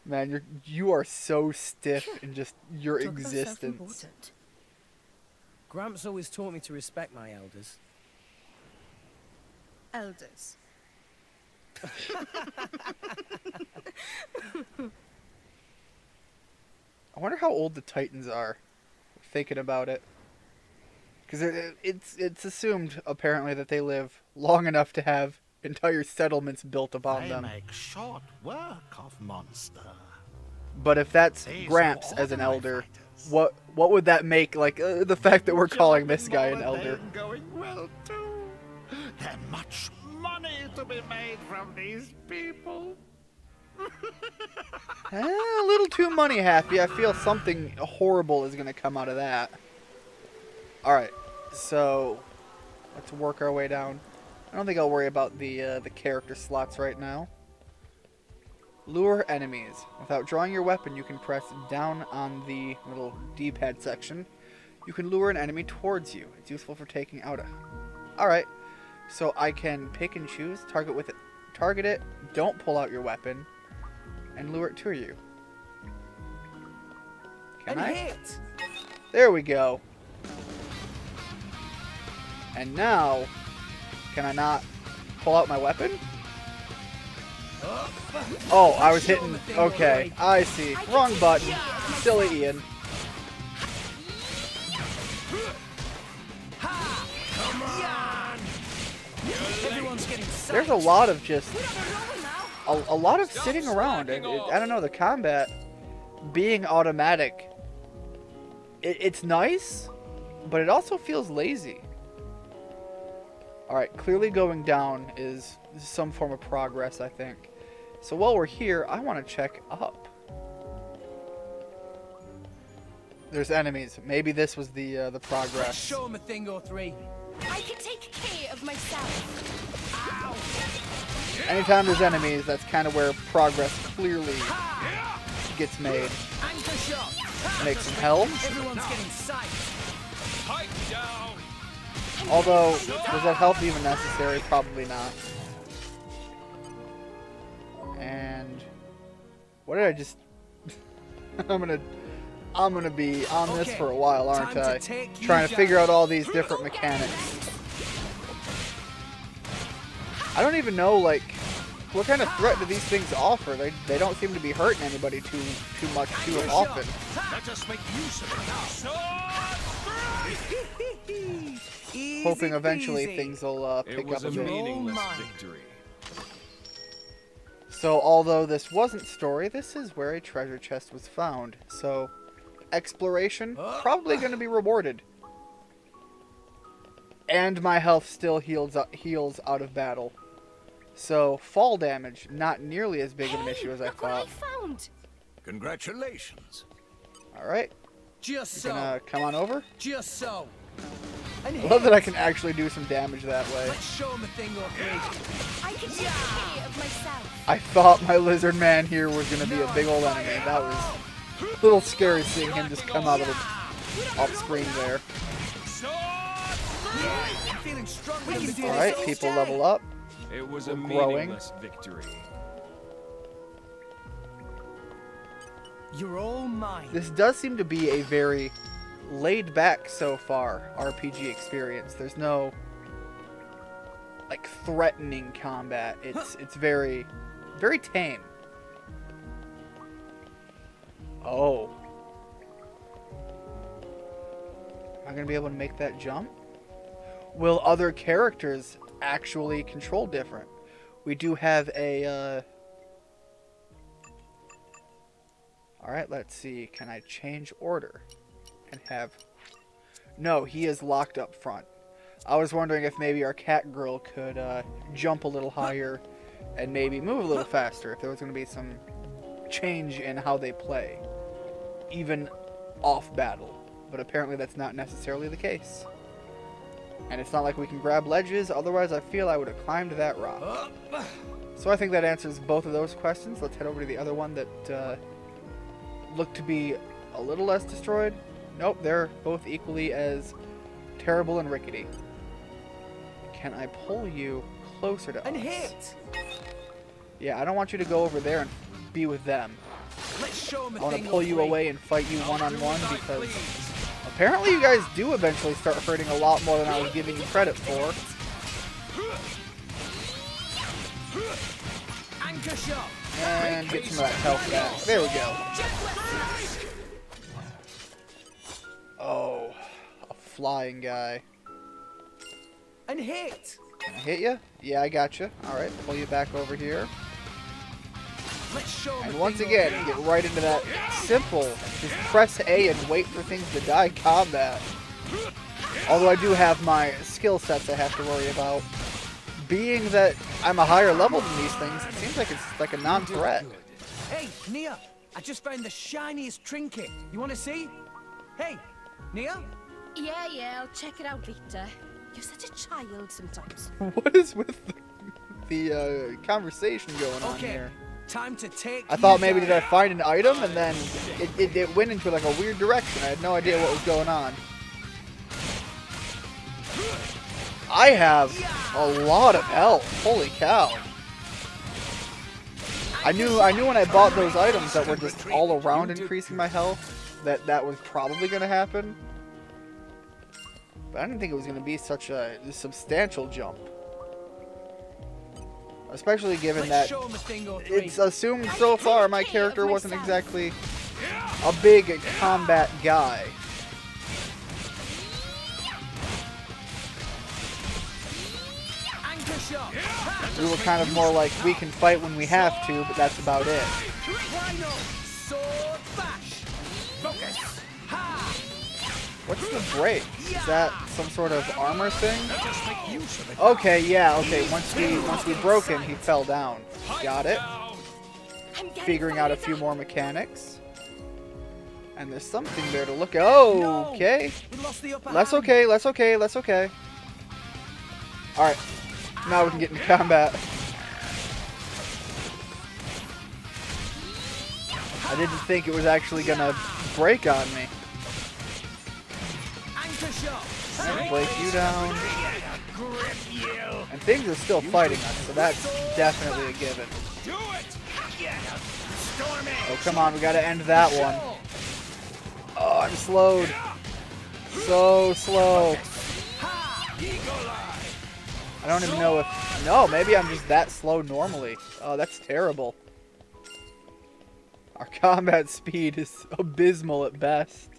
Man, you are so stiff in just your Talk about existence. self-important. Gramps always taught me to respect my elders. Elders. I wonder how old the Titans are. Thinking about it, because it's assumed apparently that they live long enough to have entire settlements built upon They them. make short work of monster. But if that's These Gramps are as an elder, fighters. what would that make? Like the fact that we're calling this guy an elder. Going well too. They're much money to be made from these people. A little too money happy. I feel something horrible is going to come out of that. Alright, so let's work our way down. I don't think I'll worry about the character slots right now. Lure enemies. Without drawing your weapon, you can press down on the little D-pad section. You can lure an enemy towards you. It's useful for taking out a... Alright, so I can pick and choose, target it, don't pull out your weapon, and lure it to you. Can I? Hit. There we go. And now, can I not pull out my weapon? Oh, I was hitting... Okay, I see. Wrong button. Silly Ian. There's a lot of just... A lot of sitting around. I don't know, the combat being automatic. It's nice, but it also feels lazy. Alright, clearly going down is some form of progress, I think. So while we're here, I want to check up. There's enemies. Maybe this was the progress. Show him a thing or three. I can take care of myself. Ow. Anytime there's enemies, that's kind of where progress clearly gets made. Make some health. Everyone's getting sight. Although, was that health even necessary? Probably not. And what did I just... I'm gonna be on this for a while, aren't I? Trying to figure out all these different mechanics. I don't even know, like, what kind of threat do these things offer? They don't seem to be hurting anybody too much too often. Let us make use of it. Hoping eventually things will pick up a bit. Meaningless victory. So, although this wasn't story, this is where a treasure chest was found. So, exploration, probably going to be rewarded. And my health still heals out of battle. So, fall damage, not nearly as big of an issue as I thought. Congratulations. Alright. Just You so. gonna come on over? Just so. I love that I can actually do some damage that way. Let's show him a thing or three. I can take care of myself. I thought my lizard man here was going to be a big old enemy. That was a little scary seeing him just come out of the off screen there. Alright, people level up. It was We're a growing. meaningless victory. You're all mine. This does seem to be a very laid back so far RPG experience. There's no like threatening combat. It's very tame. Oh. Am I gonna be able to make that jump? Will other characters actually control different? We do have a alright, let's see. Can I change order? And have... No, he is locked up front. I was wondering if maybe our cat girl could jump a little higher and maybe move a little faster, if there was going to be some change in how they play, even off battle. But apparently that's not necessarily the case. And it's not like we can grab ledges, otherwise I feel I would have climbed that rock. So I think that answers both of those questions. Let's head over to the other one that looked to be a little less destroyed. Nope, they're both equally as terrible and rickety. Can I pull you closer to us? And hit. Yeah, I don't want you to go over there and be with them. Let's show him a I want thing to pull or you three. away and fight you one-on-one because apparently you guys do eventually start hurting a lot more than I was giving you credit for. Anchor shot. And get some of that health back. There we go. Oh, a flying guy. And hit. Can I hit you? Yeah, I got you. Alright, pull you back over here. Let's show him And a once thing or again, three. get right into that simple, just press A and wait for things to die combat. Although I do have my skill sets I have to worry about. being that I'm a higher level than these things, it seems like it's like a non-threat. Hey, Nia, I just found the shiniest trinket. You want to see? Hey, Nia? Yeah, I'll check it out later. You're such a child sometimes. What is with the conversation going on here? Time to take. I thought maybe did I find an item and then it went into like a weird direction. I had no idea what was going on. I have a lot of health. Holy cow. I knew when I bought those items that were just all around increasing my health that was probably going to happen. But I didn't think it was going to be such a substantial jump. Especially given that it's assumed so far my character wasn't exactly a big combat guy. We were kind of more like, we can fight when we have to, but that's about it. What's the break? Is that some sort of armor thing? Okay, yeah, okay. Once we broke him, he fell down. Got it. Figuring out a few more mechanics. And there's something there to look at. Oh, okay. That's okay, that's okay, that's okay. Alright. Now we can get into combat. I didn't think it was actually gonna break on me. Break you down. And things are still fighting us, so that's definitely a given. Oh, come on, we gotta end that one. Oh, I'm slowed. So slow. I don't even know if... No, maybe I'm just that slow normally. Oh, that's terrible. Our combat speed is abysmal at best.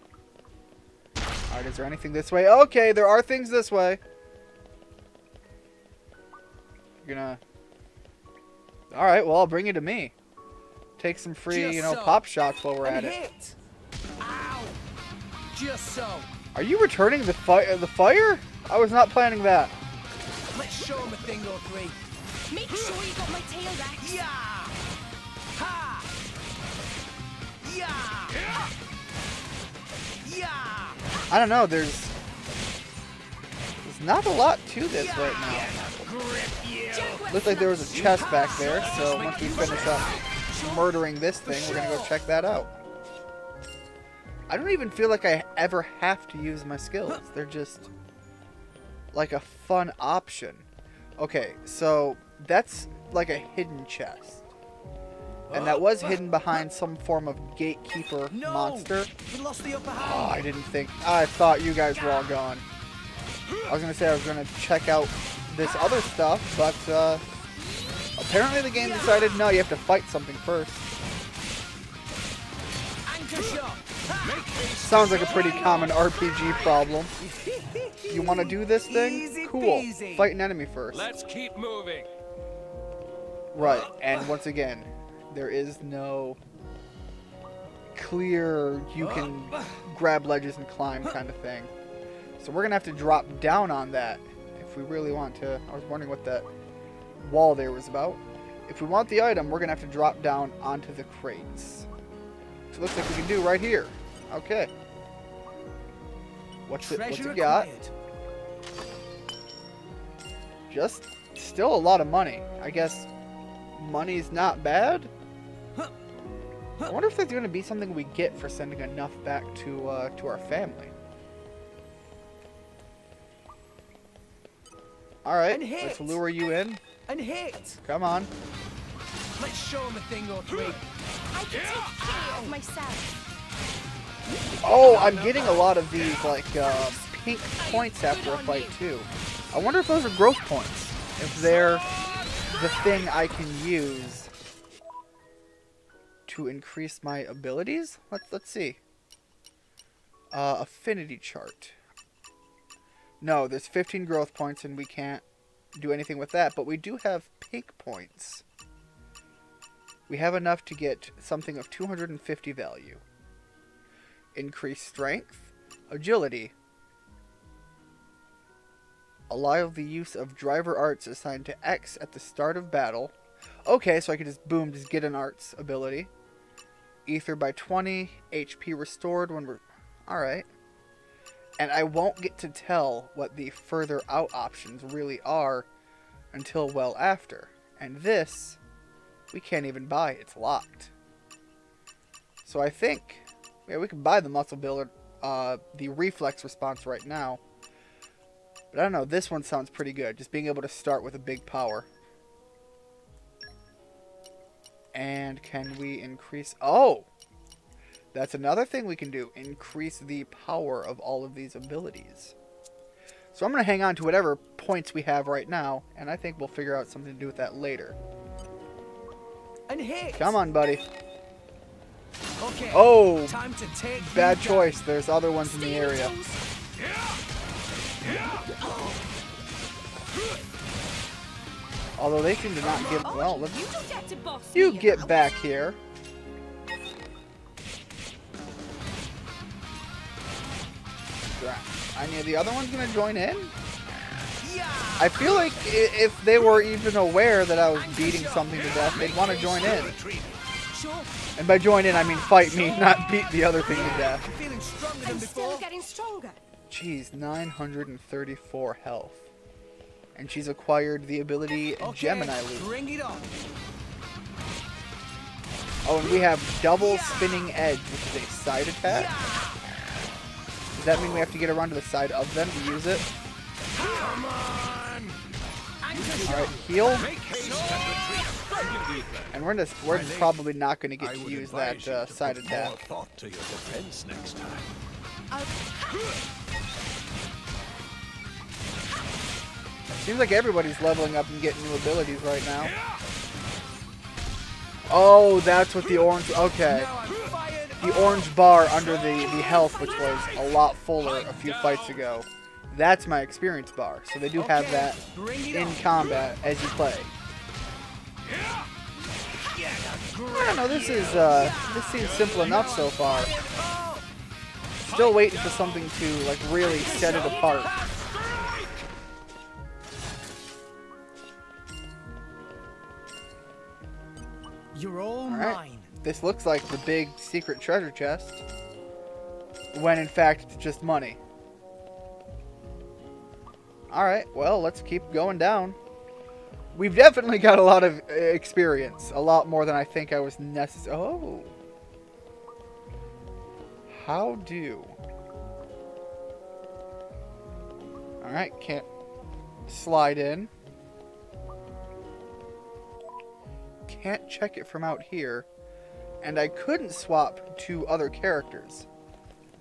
Alright, is there anything this way? Okay, there are things this way. You're gonna... Alright, well, I'll bring you to me. Take some free, you know, pop shots while we're at it. Ow. Just so. Are you returning the fire? I was not planning that. Let's show him a thing or three. Make sure you got my tail, Rex. Yeah. Ha. Yeah. Yeah. I don't know, there's not a lot to this right now. Looks like there was a chest back there, so once we finish up murdering this thing, we're gonna go check that out. I don't even feel like I ever have to use my skills. They're just like a fun option. Okay, so that's like a hidden chest. And that was hidden behind some form of gatekeeper monster. We lost the upper hand. Oh, I didn't think... I thought you guys were all gone. I was going to say I was going to check out this other stuff, but apparently the game decided, no, you have to fight something first. Sounds like a pretty common RPG problem. You want to do this thing? Cool. Fight an enemy first. Let's keep moving. Right, and once again, there is no clear, you can grab ledges and climb kind of thing. So we're going to have to drop down on that if we really want to. I was wondering what that wall there was about. If we want the item, we're going to have to drop down onto the crates. Which looks like we can do right here. Okay. What's it got? Just still a lot of money. I guess money's not bad. I wonder if there's going to be something we get for sending enough back to our family. Alright, let's lure you in. And hit. Come on. Let's show him a thing or three. I can take care of myself. Oh, I'm getting a lot of these, like, pink points after a fight, too. I wonder if those are growth points. If they're the thing I can use to increase my abilities? Let's see. Affinity chart. No, there's 15 growth points and we can't do anything with that, but we do have pink points. We have enough to get something of 250 value. Increase strength, agility, Allow the use of driver arts assigned to X at the start of battle. Okay, so I can just, boom, just get an arts ability. Ether by 20. HP restored when we're... Alright. And I won't get to tell what the further out options really are until well after. And this, we can't even buy. It's locked. So I think, yeah, we can buy the muscle builder, the reflex response right now. But I don't know, this one sounds pretty good. Just being able to start with a big power. And can we increase... Oh! That's another thing we can do. Increase the power of all of these abilities. So I'm going to hang on to whatever points we have right now. And I think we'll figure out something to do with that later. And hit. Come on, buddy. Okay. Oh! Time to take Bad choice. There's other ones in the area. Although they seem to not give... Well, let's... You get back here. Any of the other ones gonna join in? I feel like if they were even aware that I was beating something to death, they'd want to join in. And by join in, I mean fight me, not beat the other thing to death. I'm still getting stronger. Jeez, 934 health. And she's acquired the ability Gemini Loop. Bring it on. Oh, and we have double spinning edge, which is a side attack. Does that mean we have to get around to the side of them to use it? Come on! Alright, heal. And we're probably not going to get to use that side attack. Thought to your defense next time. Seems like everybody's leveling up and getting new abilities right now. Oh, that's what the orange... Okay. The orange bar under the health, which was a lot fuller a few fights ago. That's my experience bar. So they do have that in combat as you play. I don't know, this seems simple enough so far. Still waiting for something to like really set it apart. You're all mine. This looks like the big secret treasure chest, when in fact it's just money. Alright, well, let's keep going down. We've definitely got a lot of experience. A lot more than I think I was necessary. Oh. How do? Alright, can't slide in. Can't check it from out here. And I couldn't swap to other characters.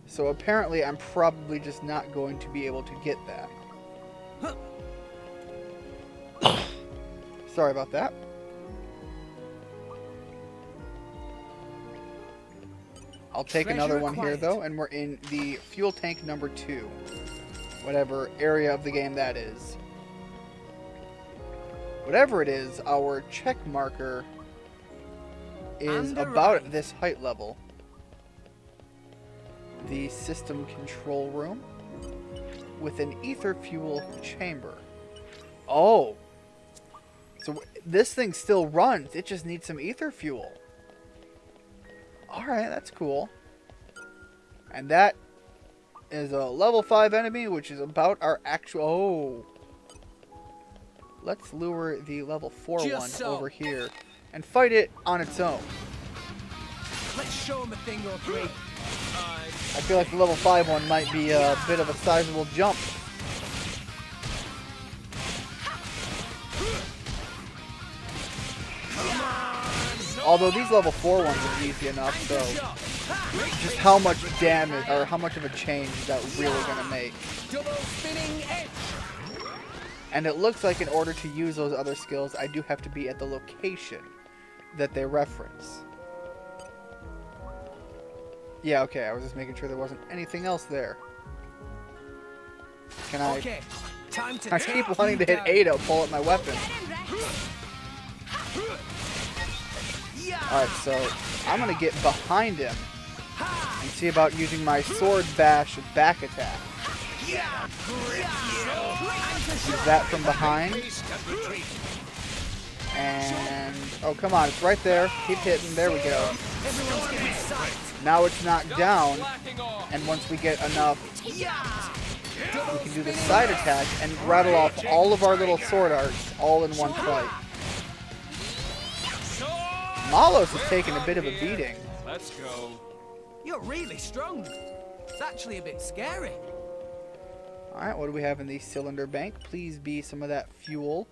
So apparently I'm probably just not going to be able to get that. Sorry about that. I'll take another one here though, and we're in the fuel tank number 2. Whatever area of the game that is. Whatever it is, our check marker is about at this height level. The system control room with an ether fuel chamber. Oh! So this thing still runs. It just needs some ether fuel. Alright, that's cool. And that is a level 5 enemy, which is about our actual... Oh! Let's lure the level 4 one over here and fight it on its own. Let's show him a thing or three. I feel like the level 5 one might be a bit of a sizable jump. Although these level 4 ones are easy enough, so just how much damage or how much of a change is that really going to make. And it looks like in order to use those other skills, I do have to be at the location that they reference. Yeah, okay, I was just making sure there wasn't anything else there. Can I... Okay, time to I keep wanting to hit A to pull up my weapon. Alright, so I'm going to get behind him and see about using my sword bash back attack. Use that from behind. And, oh, come on, it's right there. Keep hitting. There we go. Now it's knocked down. And once we get enough, we can do the side attack and rattle off all of our little sword arts all in one fight. Malos is taking a bit of a beating. Let's go. You're really strong. It's actually a bit scary. Alright, what do we have in the cylinder bank? Please be some of that fuel.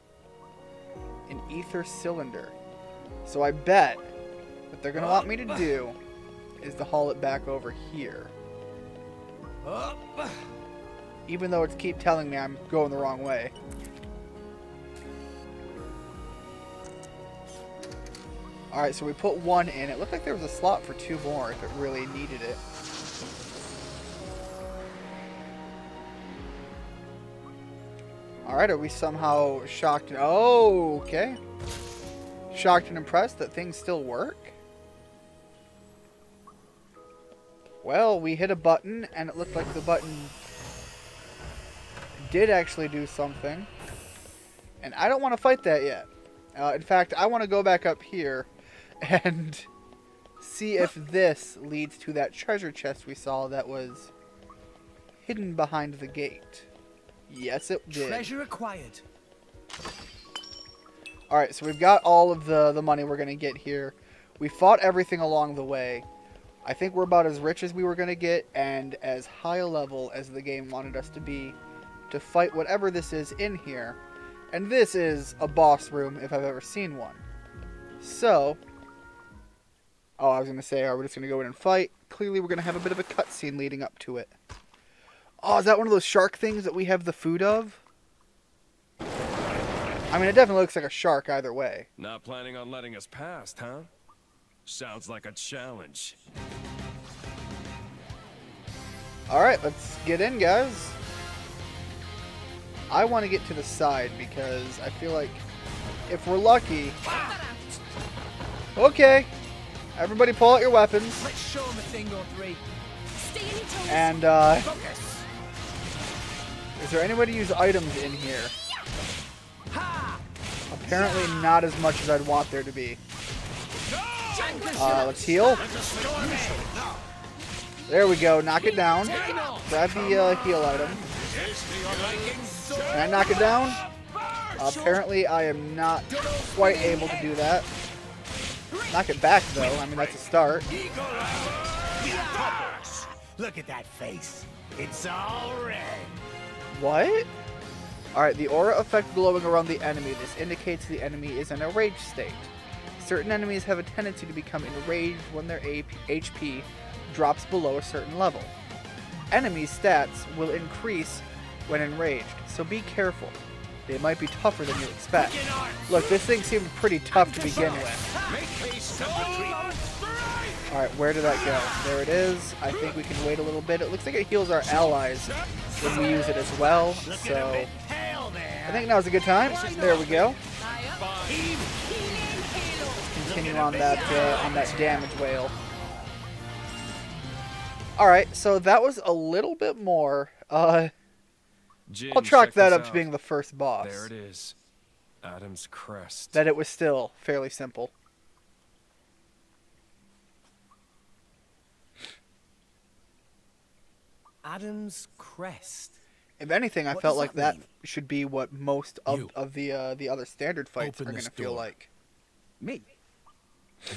An ether cylinder. So I bet what they're going to want me to do is to haul it back over here. Even though it's keep telling me I'm going the wrong way. Alright, so we put one in. It looked like there was a slot for two more if it really needed it. Alright, are we somehow shocked? Oh, okay. Shocked and impressed that things still work? Well, we hit a button, and it looked like the button did actually do something. And I don't want to fight that yet. In fact, I want to go back up here and see if this leads to that treasure chest we saw that was hidden behind the gate. Yes, it did. Treasure acquired. Alright, so we've got all of the money we're going to get here. We fought everything along the way. I think we're about as rich as we were going to get and as high a level as the game wanted us to be to fight whatever this is in here. And this is a boss room if I've ever seen one. So, oh, I was going to say, are we just going to go in and fight? Clearly we're going to have a bit of a cutscene leading up to it. Oh, is that one of those shark things that we have the food of? I mean, it definitely looks like a shark either way. Not planning on letting us past, huh? Sounds like a challenge. Alright, let's get in, guys. I want to get to the side because I feel like if we're lucky... Okay. Everybody pull out your weapons. Let's show them a thing or three. And, is there any way to use items in here? Apparently not as much as I'd want there to be. Let's heal. There we go. Knock it down. Grab the heal item. Can I knock it down? Apparently I am not quite able to do that. Knock it back though. I mean, that's a start. Look at that face. It's all red. What? Alright, the aura effect glowing around the enemy. This indicates the enemy is in a rage state. Certain enemies have a tendency to become enraged when their HP drops below a certain level. Enemy stats will increase when enraged, so be careful. They might be tougher than you expect. Look, this thing seemed pretty tough to begin with. Alright, where did that go? There it is. I think we can wait a little bit. It looks like it heals our allies when we use it as well, so I think now's a good time. There we go. Continue on that damage whale. Alright, so that was a little bit more. I'll chalk that up to being the first boss. There it is. Adam's crest. That it was still fairly simple. Adam's crest. If anything, I felt like that should be what most of the other standard fights are going to feel like. Me?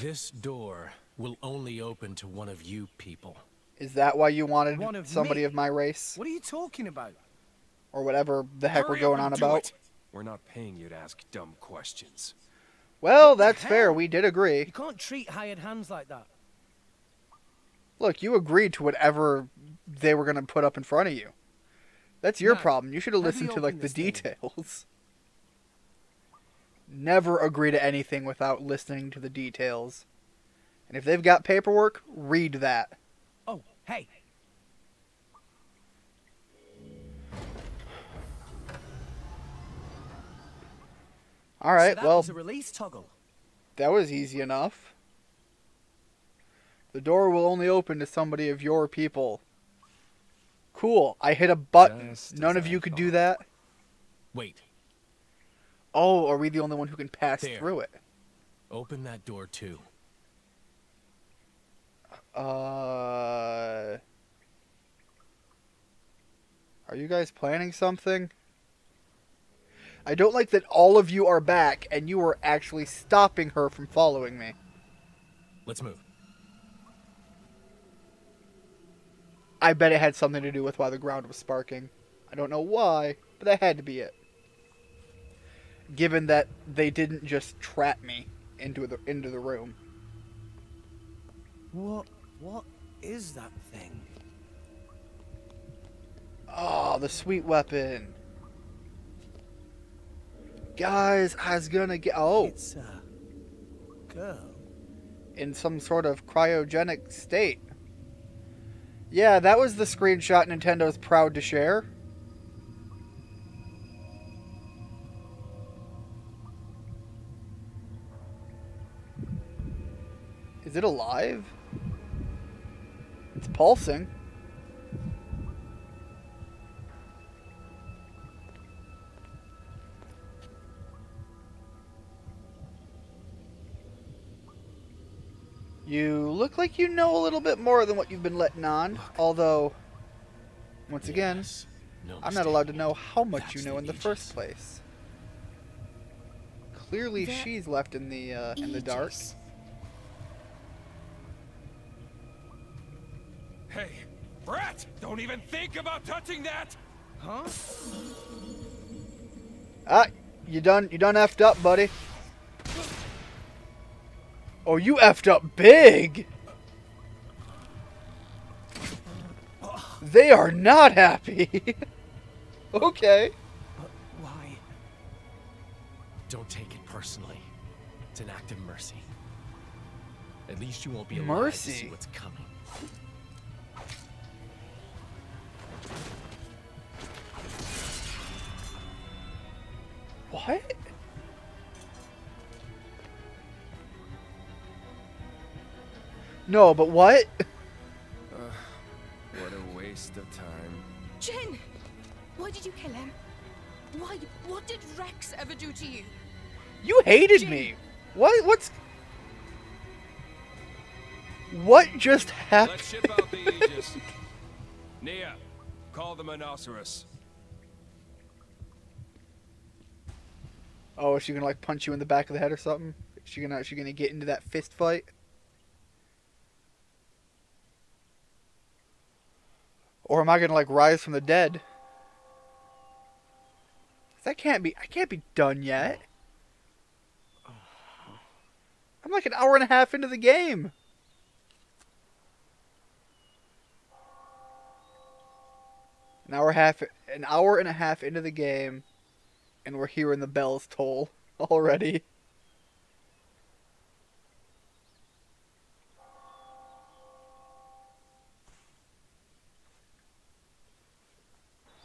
This door will only open to one of you people. Is that why you wanted somebody of my race? What are you talking about? Or whatever the heck we're going on about. We're not paying you to ask dumb questions. Well, that's fair. We did agree. You can't treat hired hands like that. Look, you agreed to whatever they were going to put up in front of you. That's your problem. You should have listened to, like, the details. Never agree to anything without listening to the details. And if they've got paperwork, read that. Oh, hey. Alright, so well, was a release toggle. That was easy enough. The door will only open to somebody of your people. Cool. I hit a button. None of you could do that? Wait. Oh, are we the only one who can pass There. through it? Open that door too. Are you guys planning something? I don't like that all of you are back and you are actually stopping her from following me. Let's move. I bet it had something to do with why the ground was sparking. I don't know why, but that had to be it. Given that they didn't just trap me into the room. What is that thing? Oh, the sweet weapon. Guys, I was gonna get... Oh. It's a girl. In some sort of cryogenic state. Yeah, that was the screenshot Nintendo's proud to share. Is it alive? It's pulsing. You look like you know a little bit more than what you've been letting on. Although, once again, I'm not allowed to know how much you know in the first place. Clearly, she's left in the dark. Hey, Brett! Don't even think about touching that! Huh? Ah, you done effed up, buddy. Oh, you effed up big! They are not happy. Okay. Why? Don't take it personally. It's an act of mercy. At least you won't be alive Mercy? to see what's coming. What? No, but what? What a waste of time. Jin! Why did you kill him? Why? What did Rex ever do to you? You hated me. What just happened? Let's ship out the Aegis. Nia, call the Monoceros. Oh, is she gonna like punch you in the back of the head or something? Is she gonna get into that fist fight? Or am I gonna like rise from the dead? I can't be done yet. I'm like an hour and a half into the game. An hour and a half into the game, and we're hearing the bells toll already.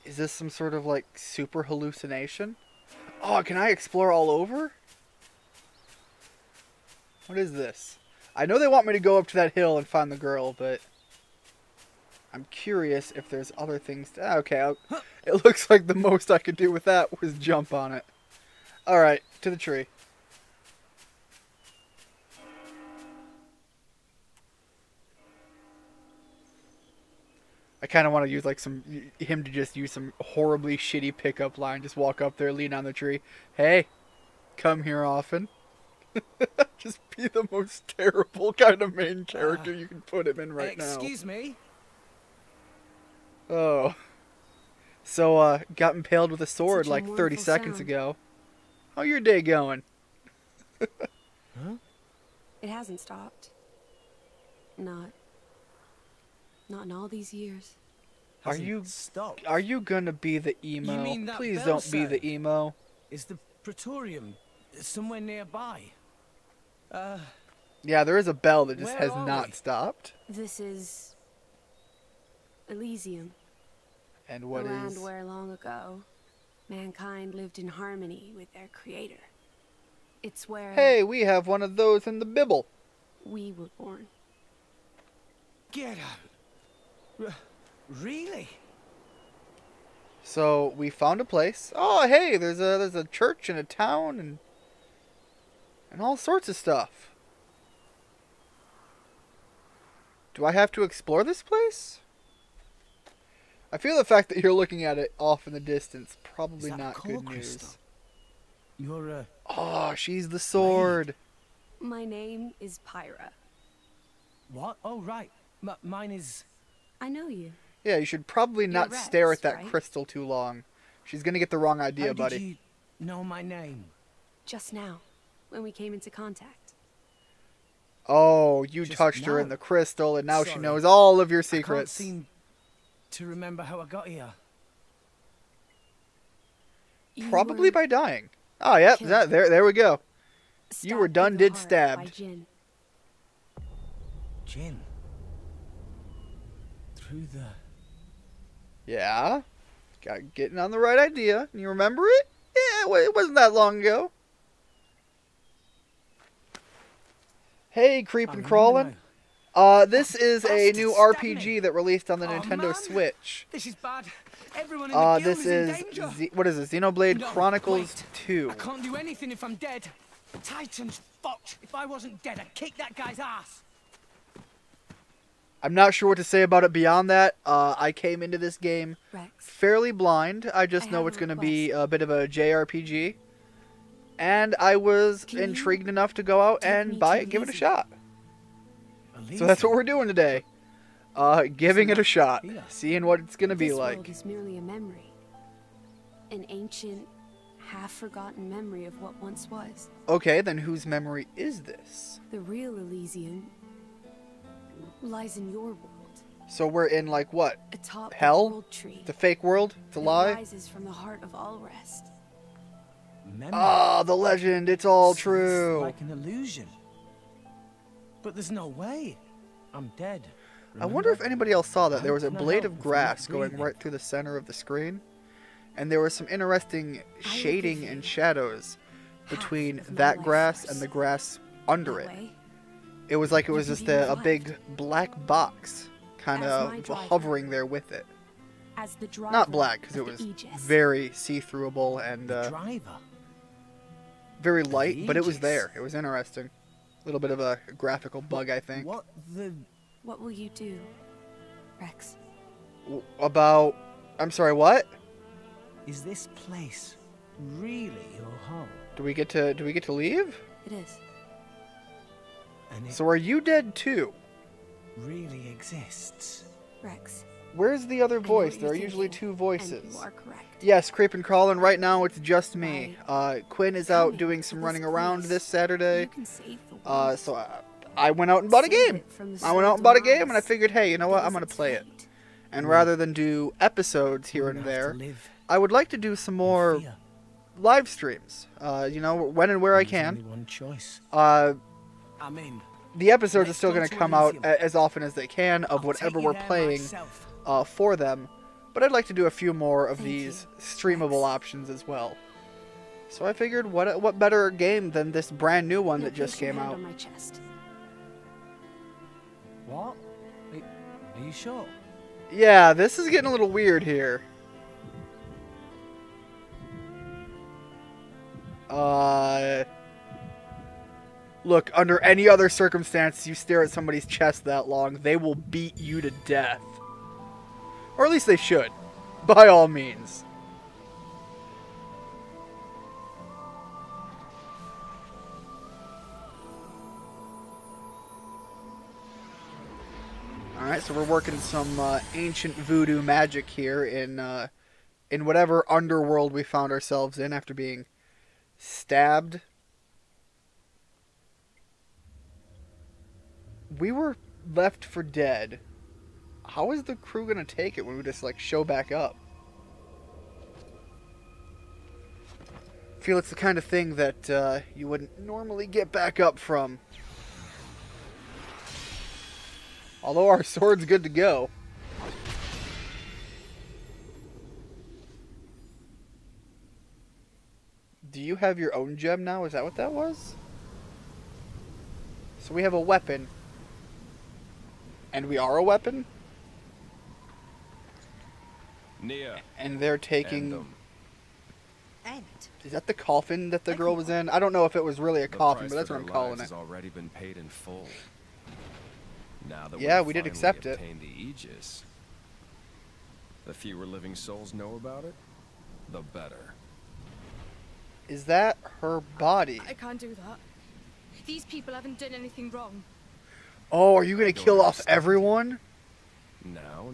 Is this some sort of like super hallucination? Oh, can I explore all over? What is this? I know they want me to go up to that hill and find the girl, but I'm curious if there's other things to... Okay, it looks like the most I could do with that was jump on it. Alright, to the tree. I kind of want to use like him to just use some horribly shitty pickup line. Just walk up there, lean on the tree. Hey, come here often. Just be the most terrible kind of main character you can put him in right now. Excuse me? Oh. So, got impaled with a sword Such a like 30 mournful seconds sound. ago. How your day going? Huh? It hasn't stopped. Not in all these years. Are you gonna be the emo? You mean that Please bell don't be the sound? emo. Is the Praetorium somewhere nearby? Yeah, there is a bell that just Where has are not we? stopped. This is Elysium. And what a land is... where long ago mankind lived in harmony with their creator. It's where Hey, we have one of those in the Bible. we were born. Get out. Really? So we found a place. Oh, hey, there's a church and a town and all sorts of stuff. Do I have to explore this place? I feel the fact that you're looking at it off in the distance probably not good news. You're Oh, she's the sword. My name is Pyra. What? Oh, right. Mine is... I know you. Yeah, you should probably not Rex, stare at that right? crystal too long. She's gonna get the wrong idea, How buddy. did you know my name? Just now, when we came into contact. Oh, you Just touched her now? in the crystal, and now she Sorry. knows all of your I can't secrets. seem to remember how I got here. Probably by dying. Oh, yep, there we go. You were done, did stabbed. Jin. Through the... Yeah. Getting on the right idea. You remember it? Yeah, well, it wasn't that long ago. Hey, creeping crawling. This is a new RPG that released on the Nintendo Switch. This is bad. Everyone in the guild This is in is danger. what is it? Xenoblade No, Chronicles wait. 2. I can't do anything if I'm dead. Titan's fucked. If I wasn't dead, I'd kick that guy's ass. I'm not sure what to say about it beyond that. I came into this game Rex, fairly blind. I just know it's going to be a bit of a JRPG. And I was intrigued enough to go out and buy it, give it a shot. So that's what we're doing today. Giving it a shot. Seeing what it's going to be this like. world is merely a memory. An ancient, half-forgotten memory of what once was. Okay, then whose memory is this? The real Elysium lies in your world. So we're in, like, what? Atop Hell? the world tree. The fake world? It's a It lie? rises from the heart of all rest. Ah, the legend. It's all true. Like an illusion. But there's no way. I'm dead. I wonder if anybody else saw that. There was a Can I blade help of if I'm grass not going breathing? right through the center of the screen. And there was some interesting shading and shadows between that grass and the grass under it. It was like it was just a big black box kind of hovering there with it. As the driver Not black, because it of the was Aegis. very see-throughable and Driver. very light, but it was Aegis. there. It was interesting. A little bit of a graphical bug, I think. What the... What will you do, Rex? About... I'm sorry, what? Is this place really your home? Do we get to leave? It is. And it So are you dead too? really exists? Rex. Where's the other know voice? what There are you're usually thinking, two voices. And you are correct. Yes, creep and crawling. Right now it's just me. Quinn is out doing some running around this Saturday. You can save the world. So I went out and bought a Save game. it from the I went out sword's and bought a game, and I demise. figured, hey, you know what? That I'm is gonna its play it. fate. And rather than do episodes here and We're gonna have there, to live I would like to do some more fear. live streams. You know, when and where I There's only can. one choice. Uh, I'm in. the episodes are Let's still go going to to come out Elysium. as often as they can of I'll whatever take you we're there playing myself. for them. But I'd like to do a few more of Thank these you, streamable options as well. So I figured, what better game than this brand new one Now that just place your came hand out? on my chest. What? Are you sure? Yeah, this is getting a little weird here. Look, under any other circumstance, you stare at somebody's chest that long, they will beat you to death. Or at least they should. By all means. Alright, so we're working some ancient voodoo magic here in whatever underworld we found ourselves in after being stabbed. We were left for dead. How is the crew gonna take it when we just, like, show back up? I feel it's the kind of thing that you wouldn't normally get back up from. Although our sword's good to go. Do you have your own gem now? Is that what that was? So we have a weapon. And we are a weapon? Nia. And they're taking... End. Is that the coffin that the girl was in? I don't know if it was really a coffin, but that's what I'm calling it. Has already been paid in full. Now that yeah, we did accept it. The Aegis, the fewer living souls know about it, the better. Is that her body? I can't do that. These people haven't done anything wrong. Oh, are you gonna kill off everyone? Now.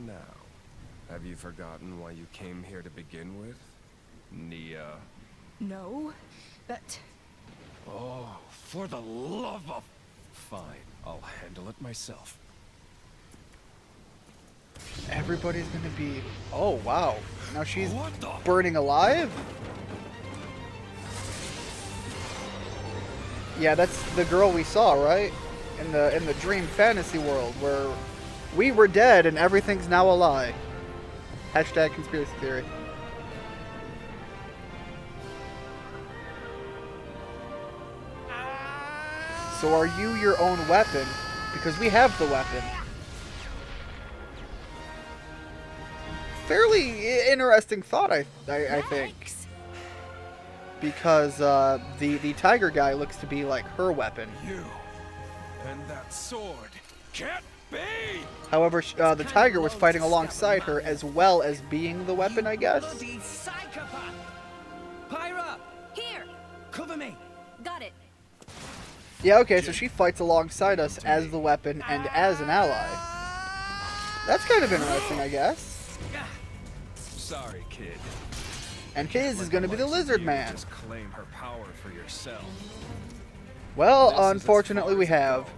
Have you forgotten why you came here to begin with? Nia. No, but... Oh, for the love of... Fine, I'll handle it myself. Everybody's gonna be... Oh, wow. Now she's burning alive? Yeah, that's the girl we saw, right? In the dream fantasy world, where we were dead and everything's now a lie. Hashtag conspiracy theory. So are you your own weapon? Because we have the weapon. Fairly interesting thought, I think. Because the tiger guy looks to be like her weapon. You and that sword can't be. However, the tiger was fighting alongside her as well as being the weapon, I guess. Bloody psychopath! Pyra! Here! Cover me! Got it. Yeah, okay, so she fights alongside us as the weapon and as an ally. That's kind of interesting, I guess. Sorry, kid. And his is going to be the lizard man. Just claim her power for yourself. Well, unfortunately we have.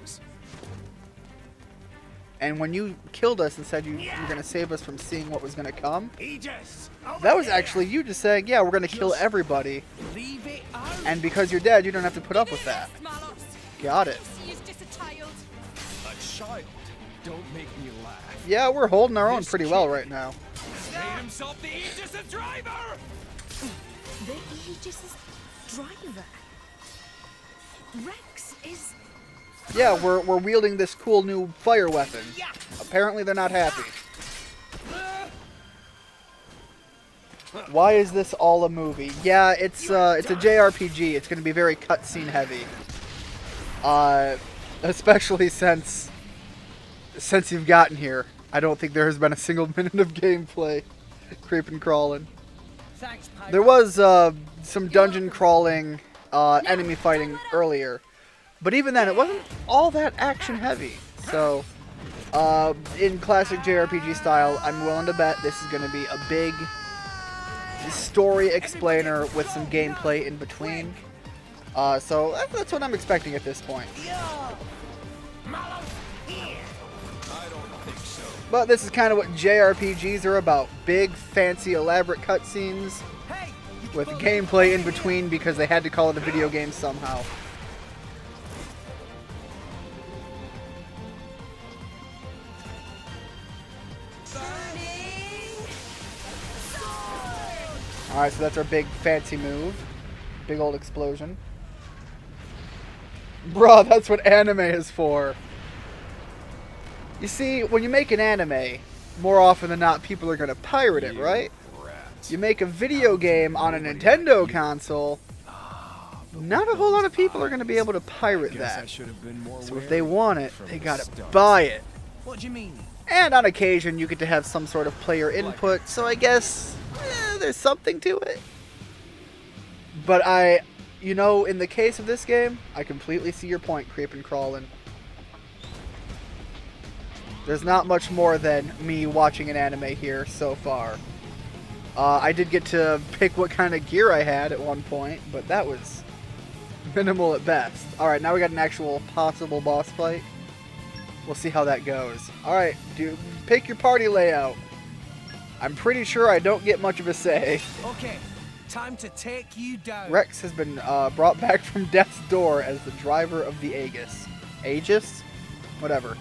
And when you killed us and said you were going to save us from seeing what was going to come, that was actually you just saying, yeah, we're going to kill everybody. And because you're dead, you don't have to put up with that. Got it. A child? Don't make me laugh. Yeah, we're holding our own pretty well right now. Made himself the Aegis' driver! The Aegis' driver? Rex is... Yeah, we're wielding this cool new fire weapon. Apparently they're not happy. Why is this all a movie? Yeah, it's a JRPG. It's going to be very cutscene heavy. Especially since you've gotten here. I don't think there has been a single minute of gameplay. Creeping crawling. There was some dungeon crawling, enemy fighting earlier. But even then, it wasn't all that action heavy. So, in classic JRPG style, I'm willing to bet this is going to be a big story explainer with some gameplay in between. So that's what I'm expecting at this point. But this is kind of what JRPGs are about. Big, fancy, elaborate cutscenes with gameplay in between because they had to call it a video game somehow. Alright, so that's our big fancy move. Big old explosion. Bruh, that's what anime is for. You see, when you make an anime, more often than not, people are going to pirate it, right? You make a video game on a Nintendo console, not a whole lot of people are going to be able to pirate that. So if they want it, they got to buy it. What do you mean? And on occasion, you get to have some sort of player input, so I guess there's something to it. But you know, in the case of this game, I completely see your point, Creepin' Crawlin'. There's not much more than me watching an anime here so far. I did get to pick what kind of gear I had at one point, but that was minimal at best. Alright, now we got an actual possible boss fight. We'll see how that goes. Alright, pick your party layout. I'm pretty sure I don't get much of a say. Okay, time to take you down. Rex has been brought back from death's door as the driver of the Aegis. Aegis? Whatever.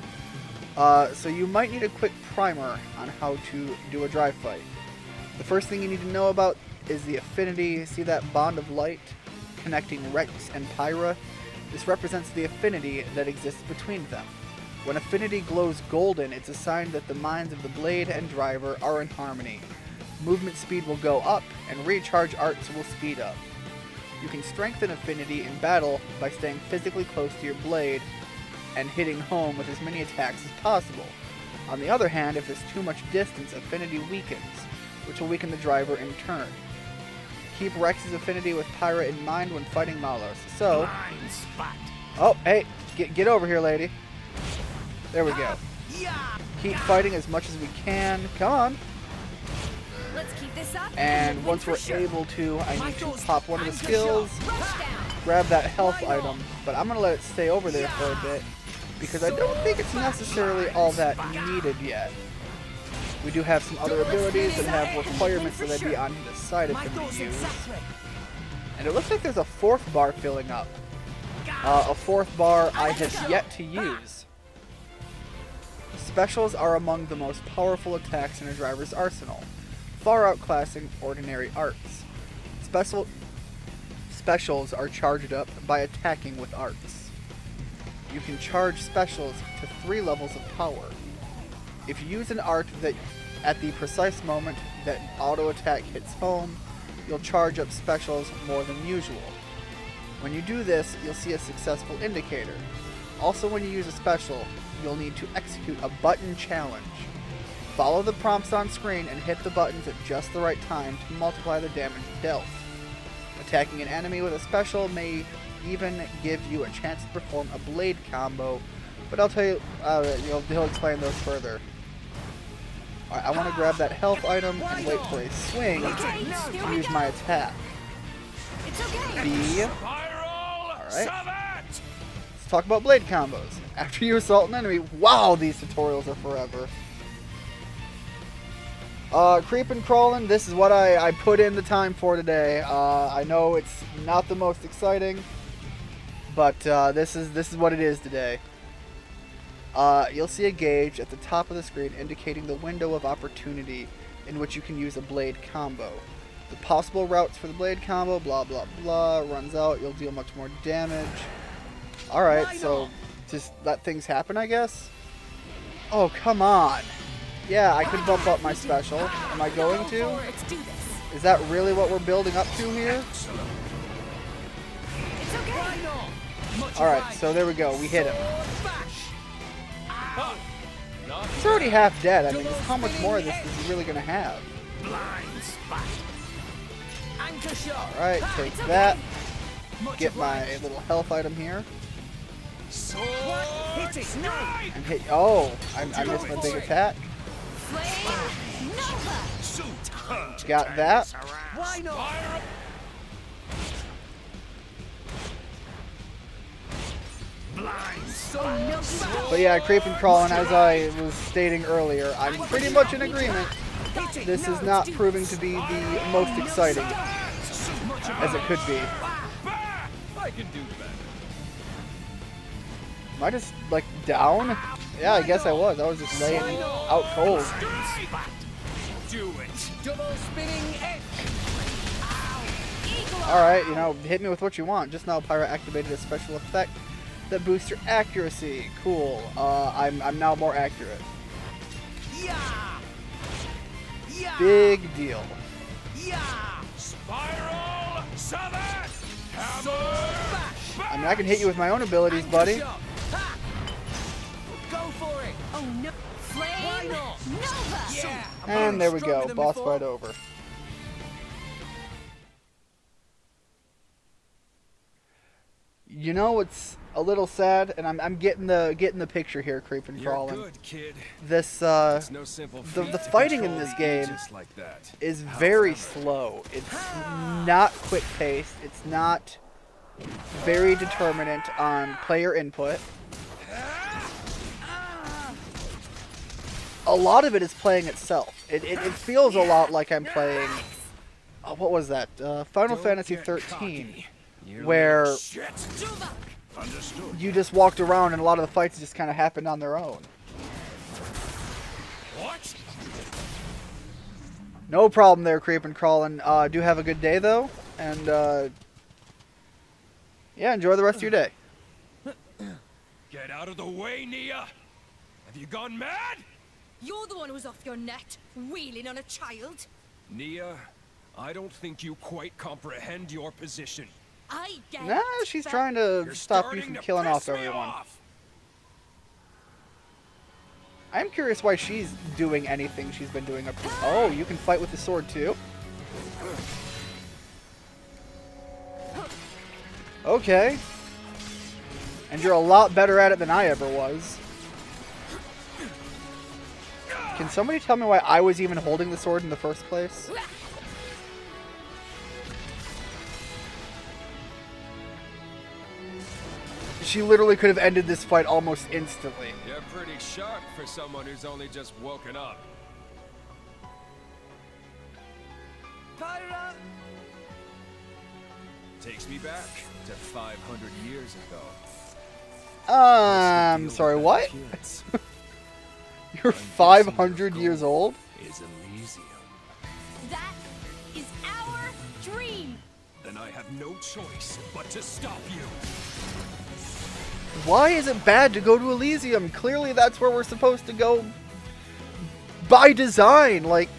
So you might need a quick primer on how to do a dry fight. The first thing you need to know about is the affinity. See that bond of light connecting Rex and Pyra? This represents the affinity that exists between them. When affinity glows golden, it's a sign that the minds of the blade and driver are in harmony. movement speed will go up, and recharge arts will speed up. You can strengthen affinity in battle by staying physically close to your blade and hitting home with as many attacks as possible. On the other hand, if there's too much distance, affinity weakens, which will weaken the driver in turn. Keep Rex's affinity with Pyra in mind when fighting Malos. So, oh, hey, get over here, lady. There we go. Keep fighting as much as we can. Come on. Let's keep this up. And once we're able to, I need to pop one of the skills, grab that health item, but I'm going to let it stay over there for a bit, because I don't think it's necessarily all that needed yet. We do have some other abilities that have requirements that I'd be on the side of them to use. And it looks like there's a fourth bar filling up. A fourth bar I have yet to use. Specials are among the most powerful attacks in a driver's arsenal, far outclassing ordinary arts. Specials are charged up by attacking with arts. You can charge specials to 3 levels of power. If you use an art that at the precise moment that auto attack hits home, you'll charge up specials more than usual. When you do this, you'll see a successful indicator. Also, when you use a special, you'll need to execute a button challenge. Follow the prompts on screen and hit the buttons at just the right time to multiply the damage dealt. Attacking an enemy with a special may even give you a chance to perform a blade combo, but I'll tell you, he'll explain those further. Alright, I want to grab that health item and wait for a swing to use my attack. B. Alright. Let's talk about blade combos. After you assault an enemy, wow, these tutorials are forever. Creepin' crawling, this is what I put in the time for today. I know it's not the most exciting, but this is what it is today. You'll see a gauge at the top of the screen indicating the window of opportunity in which you can use a blade combo. The possible routes for the blade combo, blah blah blah, runs out, you'll deal much more damage. Alright, so just let things happen, I guess? Oh, come on. Yeah, I could bump up my special. Am I going to? Is that really what we're building up to here? Alright, so there we go. We hit him. He's already half dead. I mean, how much more of this is he really going to have? Alright, take that. Get my little health item here. And hit. Oh, I missed my big attack. Got that. But yeah, creeping crawling, as I was stating earlier, I'm pretty much in agreement. This is not proving to be the most exciting as it could be. Am I just, like, down? Yeah, I guess I was. I was just laying out cold. Alright, you know, hit me with what you want. Just now, Pyra activated a special effect that boosts your accuracy. Cool. I'm now more accurate. Big deal. I mean, I can hit you with my own abilities, buddy. And there we go. Boss fight over. You know what's a little sad, and I'm getting the picture here, creeping crawling. This the fighting in this game is very slow. It's not quick paced. It's not very determinant on player input. A lot of it is playing itself. It feels a lot like I'm playing. Oh, what was that? Final Fantasy 13. Where you just walked around and a lot of the fights just kind of happened on their own. What? No problem there, creeping crawling. Do have a good day though, and yeah, enjoy the rest of your day. Get out of the way, Nia! Have you gone mad? You're the one who's off your nut, wheeling on a child. Nia, I don't think you quite comprehend your position. I get Nah, she's trying to You're stop you starting from to killing off piss me everyone. off. I'm curious why she's doing anything she's been doing up to. Oh, you can fight with the sword too? Okay. And you're a lot better at it than I ever was. Can somebody tell me why I was even holding the sword in the first place? She literally could have ended this fight almost instantly. You're pretty sharp for someone who's only just woken up. Pyra! Takes me back to 500 years ago. Sorry, what? You're 500 years old? Is Elysium. That is our dream. Then I have no choice but to stop you. Why is it bad to go to Elysium? Clearly that's where we're supposed to go by design. Like,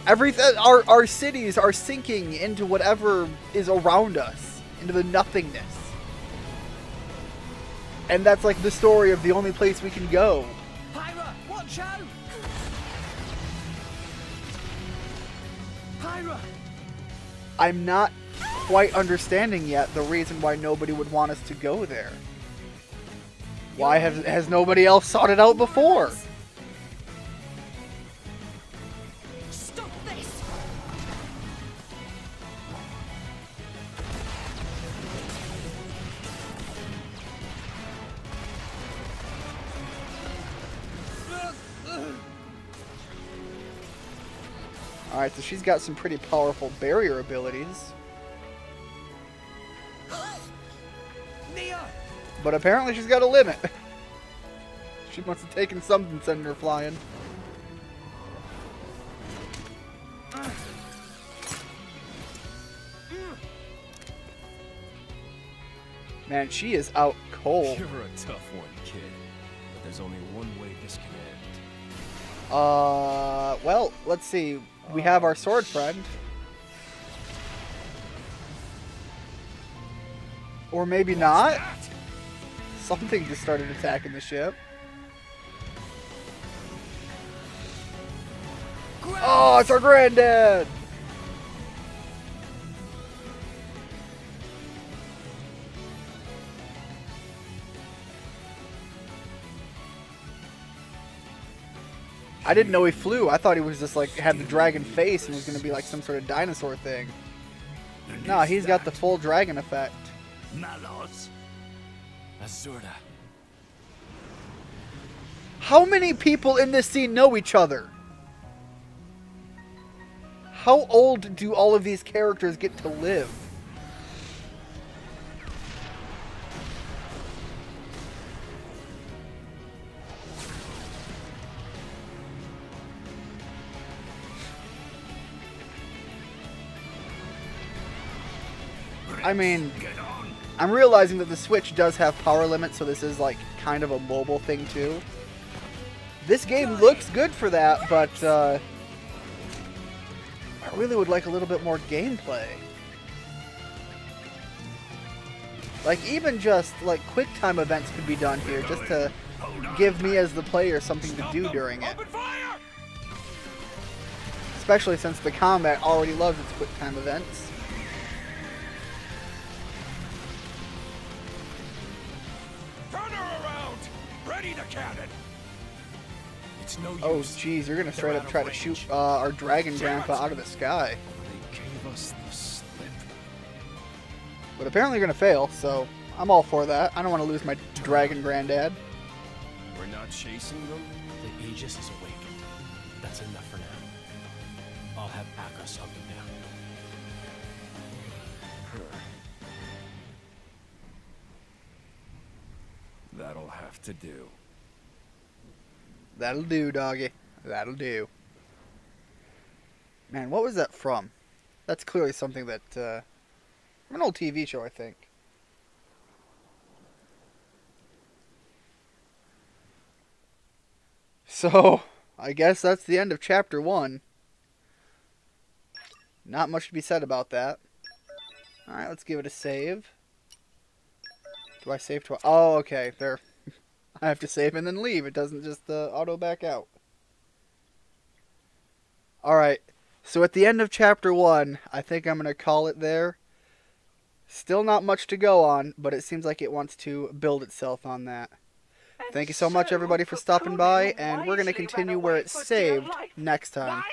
everything, our cities are sinking into whatever is around us, into the nothingness. And that's like the story of the only place we can go. Pyra, watch out! Pyra! I'm not quite understanding yet the reason why nobody would want us to go there. Why has nobody else sought it out before? Stop this! Alright, so she's got some pretty powerful barrier abilities. Nia! But apparently she's got a limit. She must have taken something sending her flying. Man, she is out cold. You're a tough one, kid. But there's only one way this can end. Well, let's see. We have our sword friend. Or maybe not. Something just started attacking the ship. Oh, it's our granddad! I didn't know he flew. I thought he was just like had the dragon face and was going to be like some sort of dinosaur thing. No, he's got the full dragon effect. Malos. Azurda. How many people in this scene know each other? How old do all of these characters get to live? I mean, I'm realizing that the Switch does have power limits, so this is like kind of a mobile thing too. This game looks good for that, but I really would like a little bit more gameplay. Like even just like quick time events could be done here just to give me as the player something to do during it. Especially since the combat already loves its quick time events. It's no Oh, use. jeez, you're gonna straight up try to shoot our dragon grandpa out of the sky. They gave us the slip. But apparently you're gonna fail, so I'm all for that. I don't want to lose my dragon granddad. We're not chasing them. The Aegis is awakened. That's enough for now. I'll have Akos hunt them down. That'll have to do. That'll do, doggy. That'll do. Man, what was that from? That's clearly something that, from an old TV show, I think. So, I guess that's the end of Chapter 1. Not much to be said about that. Alright, let's give it a save. Do I save twice? Oh, okay. There. I have to save and then leave. It doesn't just auto back out. Alright. So at the end of Chapter 1, I think I'm going to call it there. Still not much to go on, but it seems like it wants to build itself on that. Thank you so much, everybody, for stopping by, and we're going to continue where it's saved next time.